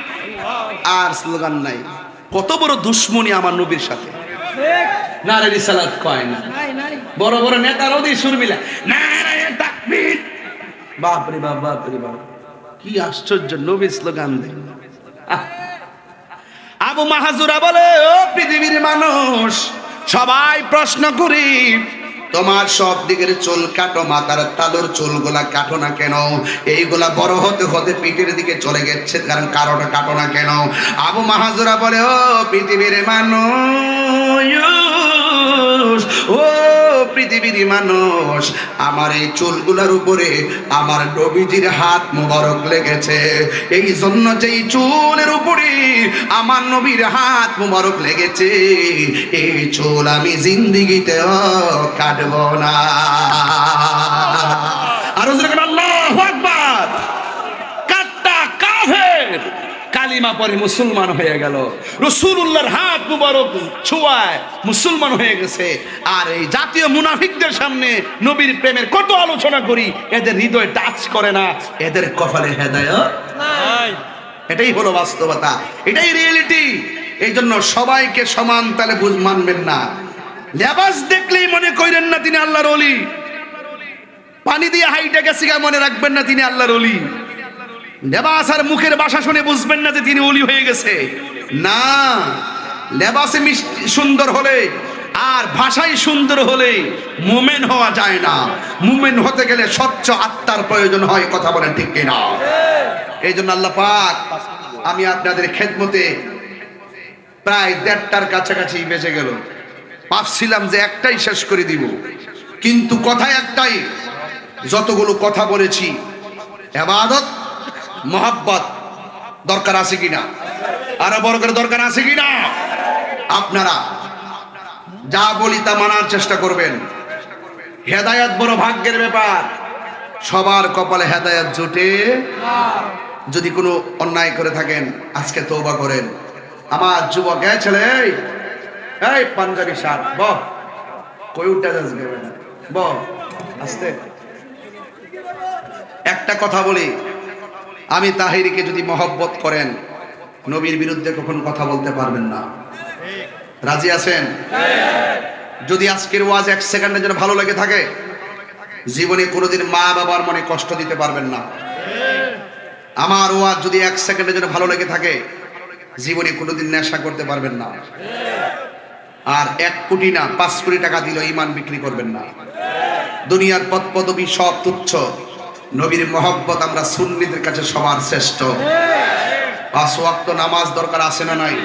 Speaker 1: আর স্লোগান নাই। কত বড় দুশ্মনী আমার নবীর সাথে। নারে রিসালাত কয় না, বড় বড় নেতারাও দিয়ে সুর মিলা নারায়ে তাকবীর। বাপ রে বাপ, বাপ রে বাপ, কি আশ্চর্য নবী স্লোগান দেয়। আবু মাহাজুরা বলে, ও পৃথিবীর মানুষ, সবাই প্রশ্ন করি, তোমার সব দিকের চুল কাটো, মাথার তালুর চুলগুলা কাটো না কেন? এইগুলা বড় হতে হতে পিঠের দিকে চলে গেছে, কারণ কারোটা কাটো না কেন? আবু মাহাজুরা বলে, ও পৃথিবীর মানুষ, ও পৃথিবীর মানুষ, আমার এই চুলগুলোর উপরে আমার নবীজির হাত মোবারক লেগেছে। এই জন্য যেই চুলের উপরে আমার নবীর হাত মোবারক লেগেছে, এই চুল আমি জিন্দিগিতেও কাটবো না।
Speaker 3: আর আল্লাহু আকবার। কাট্টা কাফের কালিমা পরে মুসলমান হয়ে গেল, রাসূলুল্লাহর হাত মুবারক ছোঁয়ায় মুসলমান হয়ে গেছে। আর এই জাতীয় মুনাফিকদের সামনে নবীর প্রেমের কত আলোচনা করি, এদের হৃদয় টাচ করে না,
Speaker 1: এদের কপালে হেদায়েত নাই। এটাই হলো বাস্তবতা, এটাই রিয়েলিটি। এই জন্য সবাইকে সমান তালে বুঝ মানবেন না। লেবাস দেখলেই মনে করেন না তিনি আল্লাহর ওলি। পানি দিয়ে হাইটে গেছে মনে রাখবেন না তিনি আল্লাহর ওলি। লেবাস আর মুখের ভাষা শুনে বুঝবেন না যে তিনি ওলি হয়ে গেছে। না, লেবাসে সুন্দর হলে আর ভাষাই সুন্দর হলে মুমিন হওয়া যায় না। মুমিন হতে গেলে স্বচ্ছ আত্মার প্রয়োজন হয়। কথা বলেন ঠিক কিনা? এই জন্য আল্লাহ পাক, আমি আপনাদের খেদমতে প্রায় 1:30টার কাছাকাছি বেজে গেল। ভাবছিলাম যে একটাই শেষ করে দিব, কিন্তু কথা একটাই। যতগুলো কথা বলেছি, ইবাদত মোহাব্বত দরকার আছে কিনা? আরো বড় করে দরকার আছে কিনা? আপনারা যা বলি তা মানার চেষ্টা করবেন। হেদায়েত বড় ভাগ্যের ব্যাপার। সবার কপালে হেদায়েত জোটে। যদি কোনো অন্যায় করে থাকেন আজকে তওবা করেন। আমার যুবক ছেলে, এই পাঞ্জাবি শার্ট বহ, কই উঠে যাচ্ছে বহ, আস্তে। একটা কথা বলি, আমি তাহিরিকে যদি মহব্বত করেন, নবীর বিরুদ্ধে কখনো কথা বলতে পারবেন না। রাজি আছেন? যদি আজকের ওয়াজ 1 সেকেন্ডের জন্য ভালো লেগে থাকে, জীবনে কোনোদিন মা বাবার মনে কষ্ট দিতে পারবেন না। আমার ওয়াজ যদি 1 সেকেন্ডের জন্য ভালো লেগে থাকে, জীবনে কোনোদিন নেশা করতে পারবেন না। আর 1 কোটি না 5 কোটি টাকা দিল ঈমান বিক্রি করবেন না। দুনিয়ার পদ পদবী সব তুচ্ছ। নবীর মহব্বত আমরা সুন্নিদের কাছে সবার শ্রেষ্ঠ। 5 ওয়াক্ত নামাজ দরকার আছে না নাই?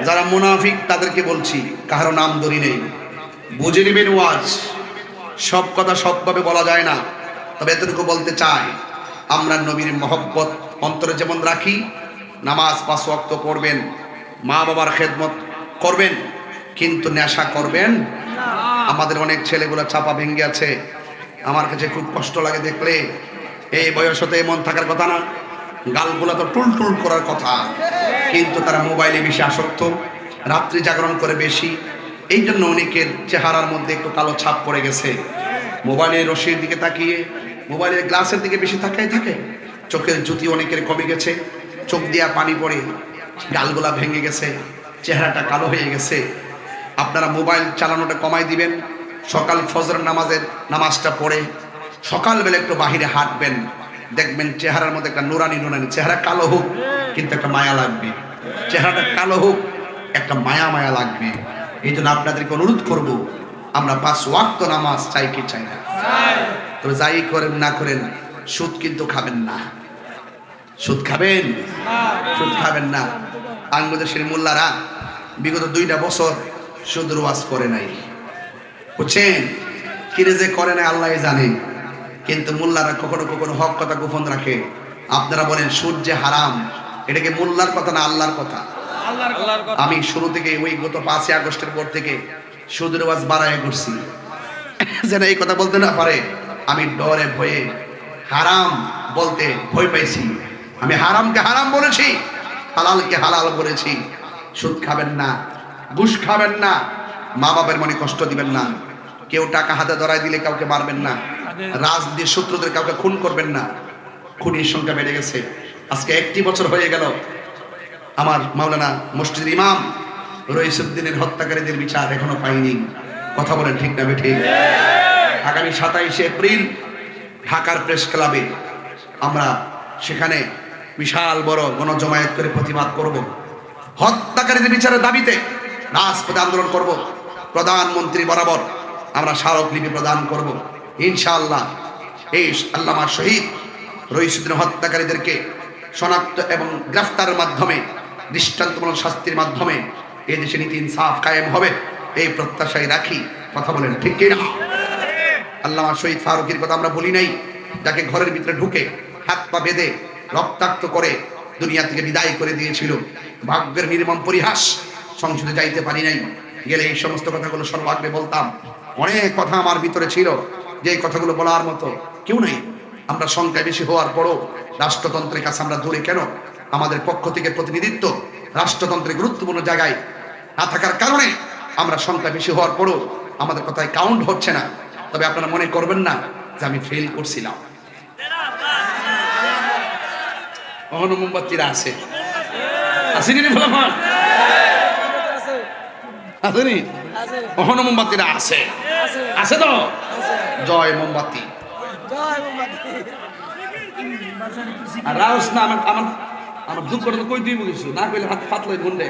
Speaker 1: যারা মুনাফিক তাদেরকে বলছি, কারো নাম ধরি নেই, বুঝে নেবেন ওয়াজ। সব কথা সবভাবে বলা যায় না, তবে এতটুকু বলতে চাই, আমরা নবীর মহব্বত অন্তরে যেমন রাখি, নামাজ 5 ওয়াক্ত পড়বেন, মা বাবার খেদমত করবেন, কিন্তু নেশা করবেন না। আমাদের অনেক ছেলেগুলো চাপা ভেঙে আছে। আমার কাছে খুব কষ্ট লাগে দেখলে। এই বয়স হতে এমন থাকার কথা না, গালগুলো তো টুল টুল করার কথা, কিন্তু তারা মোবাইলে বেশি আসক্ত, রাত্রি জাগরণ করে বেশি। এই জন্য অনেকের চেহারার মধ্যে একটু কালো ছাপ পড়ে গেছে। মোবাইলের রশির দিকে তাকিয়ে, মোবাইলের গ্লাসের দিকে বেশি তাকাই থাকে। চোখের জ্যোতি অনেকের কমে গেছে, চোখ দিয়া পানি পড়ে, গালগুলা ভেঙে গেছে, চেহারাটা কালো হয়ে গেছে। আপনারা মোবাইল চালানোটা কমাই দিবেন। সকাল ফজর নামাজটা পড়ে সকালবেলা একটু বাহিরে হাঁটবেন, দেখবেন চেহারার মধ্যে একটা নুরানি নুরানি। চেহারা কালো হোক কিন্তু একটা মায়া লাগবে, চেহারাটা কালো হোক একটা মায়া মায়া লাগবে। এই জন্য আপনাদেরকে অনুরোধ করব, আমরা 5 ওয়াক্ত নামাজ চাই কি চাই না? তবে যাই করেন না করেন, সুদ কিন্তু খাবেন না। সুদ খাবেন? সুদ খাবেন না। বাংলাদেশের মোল্লারা বিগত 2টা বছর সুদের ওয়াজ করে নাই, বুঝছেন? কিরে যে করে না আল্লাহ জানে। কিন্তু মোল্লারা কখনো কখনো হক কথা গোপন রাখে। আপনারা বলেন সুদ যে হারাম, এটা কি মোল্লার কথা না আল্লাহর কথা? আমি শুরু থেকে ওই গত 5ই আগস্টের পর থেকে সুদের ওয়াজ বাড়ায় করছি, যেন এই কথা বলতে না পারে। আমি ডরে ভয়ে হারাম বলতে ভয় পাইছি। আমি হারামকে হারাম বলেছি, হালালকে হালাল বলেছি। সুদ খাবেন না, ঘুষ খাবেন না, মা বাবার মনে কষ্ট দিবেন না, কেউ টাকা হাতে ধরায় দিলে কাউকে মারবেন না, রাজনীতির শত্রুদের কাউকে খুন করবেন না। খুনির সংখ্যা বেড়ে গেছে। আজকে 1টি বছর হয়ে গেল আমার মাওলানা মসজিদের ইমাম রইসুদ্দিনের হত্যাকারীদের বিচার এখনো পাইনি। কথা বলেন ঠিক না বেঠিক? আগামী 27শে এপ্রিল ঢাকার প্রেস ক্লাবে আমরা সেখানে বিশাল বড় গণজমায়েত করে প্রতিবাদ করব। হত্যাকারীদের বিচারের দাবিতে রাজপথে আন্দোলন করব। প্রধানমন্ত্রী বরাবর আমরা স্মারকলিপি প্রদান করব ইনশাআল্লাহ। এই আল্লামা শহীদ রইসুদ্দিন হত্যাকারীদেরকে শনাক্ত এবং গ্রেফতারের মাধ্যমে, দৃষ্টান্তমূলক শাস্তির মাধ্যমে এই দেশে নীতি ইনসাফ কায়েম হবে, এই প্রত্যাশাই রাখি। কথা বলেন ঠিক কি না? আল্লামা শহীদ ফারুকীর কথা আমরা বলি নাই, যাকে ঘরের ভিতরে ঢুকে হাত পা বেঁধে রক্তাক্ত করে দুনিয়া থেকে বিদায় করে দিয়েছিল। ভাগ্যের নির্মম পরিহাস, সংসদে যাইতে পারি নাই, গেলে এই সমস্ত কথাগুলো সর্বাগ্রে বলতাম। অনেক কথা আমার ভিতরে ছিল, যে কথাগুলো বলার মতো কেউ নাই। আমরা সংখ্যায় বেশি হওয়ার পরও রাষ্ট্রতন্ত্রের কাছে আমরা দূরে কেন? আমাদের পক্ষ থেকে প্রতিনিধিত্ব রাষ্ট্রতন্ত্রের গুরুত্বপূর্ণ জায়গায় না থাকার কারণে আমরা সংখ্যা বেশি হওয়ার পরও আমাদের কথায় কাউন্ট হচ্ছে না। তবে আপনারা মনে করবেন না যে আমি ফেল করছিলাম। কখনো মোমবাতিরা আছে, আসেনি ফলাফল আসেনি, কখনো মোমবাতিরা আছে, আছে তো। জয় মোমবাতি। আর রাউস না, আমার আমার আমার দুঃখ করে কই দিব কিছু না কইলে হাত পাতলাই গুন্ডে।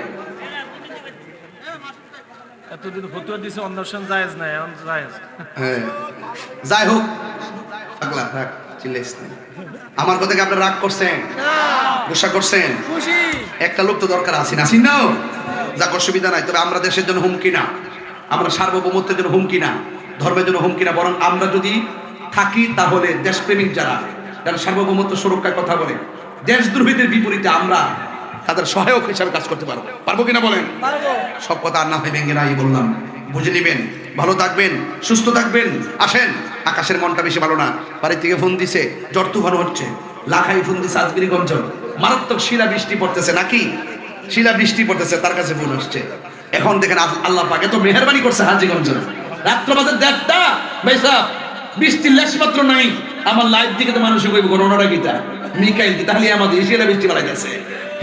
Speaker 4: এতদিন ফতুয়া দিছে অন্বেষণ জায়েজ নাই, এখন জায়েজ।
Speaker 1: হ্যাঁ, যাই হোক, পাগলা রাগ চিল্লাইস না। আমার কথা কি আপনারা রাগ করছেন, গুসা করছেন? একটা লোক তো দরকার আছে না, চিনাও যাক, অসুবিধা নাই। তবে আমরা দেশের জন্য হুমকি না, আমরা সার্বভৌমত্বের জন্য হুমকি না, ধর্মের জন্য হুমকি না। বরং আমরা যদি থাকি তাহলে দেশপ্রেমিক যারা যারা সার্বভৌমত্ব সুরক্ষার কথা বলে, দেশদ্রোহীদের বিপরীতে আমরা তাদের সহায়ক হিসাবে কাজ করতে পারবো। পারবো কিনা বলেন? সব কথা আর না হয় ভেঙে নাই বললাম, বুঝে নিবেন। ভালো থাকবেন, সুস্থ থাকবেন। আসেন, আকাশের মনটা বেশি ভালো না। বাড়ি থেকে ফোন দিছে, জ্বর তুফান হচ্ছে। লাখাই ফোন দিছে আজগিরিগঞ্জ, মারাত্মক শিলা বৃষ্টি পড়তেছে, নাকি শিলা বৃষ্টি পড়তেছে, তার কাছে ফোন আসছে। এখন দেখেন আল্লাহ পাক এত মেহেরবানি করছে হাজীগঞ্জ। রাত্র বাজে 1:30, ভাই সাহেব বৃষ্টির লেশ মাত্র নাই। আমার লাইভ দিকে তো মানুষ কইব করোনাটা কিতা মিকাইল কি, তাহলে আমাদের শিলা বৃষ্টি বাড়াই যাচ্ছে।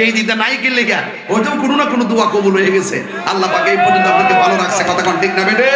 Speaker 1: এই দিকটা নাই কিনলে গা হয়তো কোনো না কোনো দোয়া কবুল হয়ে গেছে। আল্লাহ পাক এই পর্যন্ত আপনাকে ভালো রাখছে। কথা কোন ঠিক না বেটে?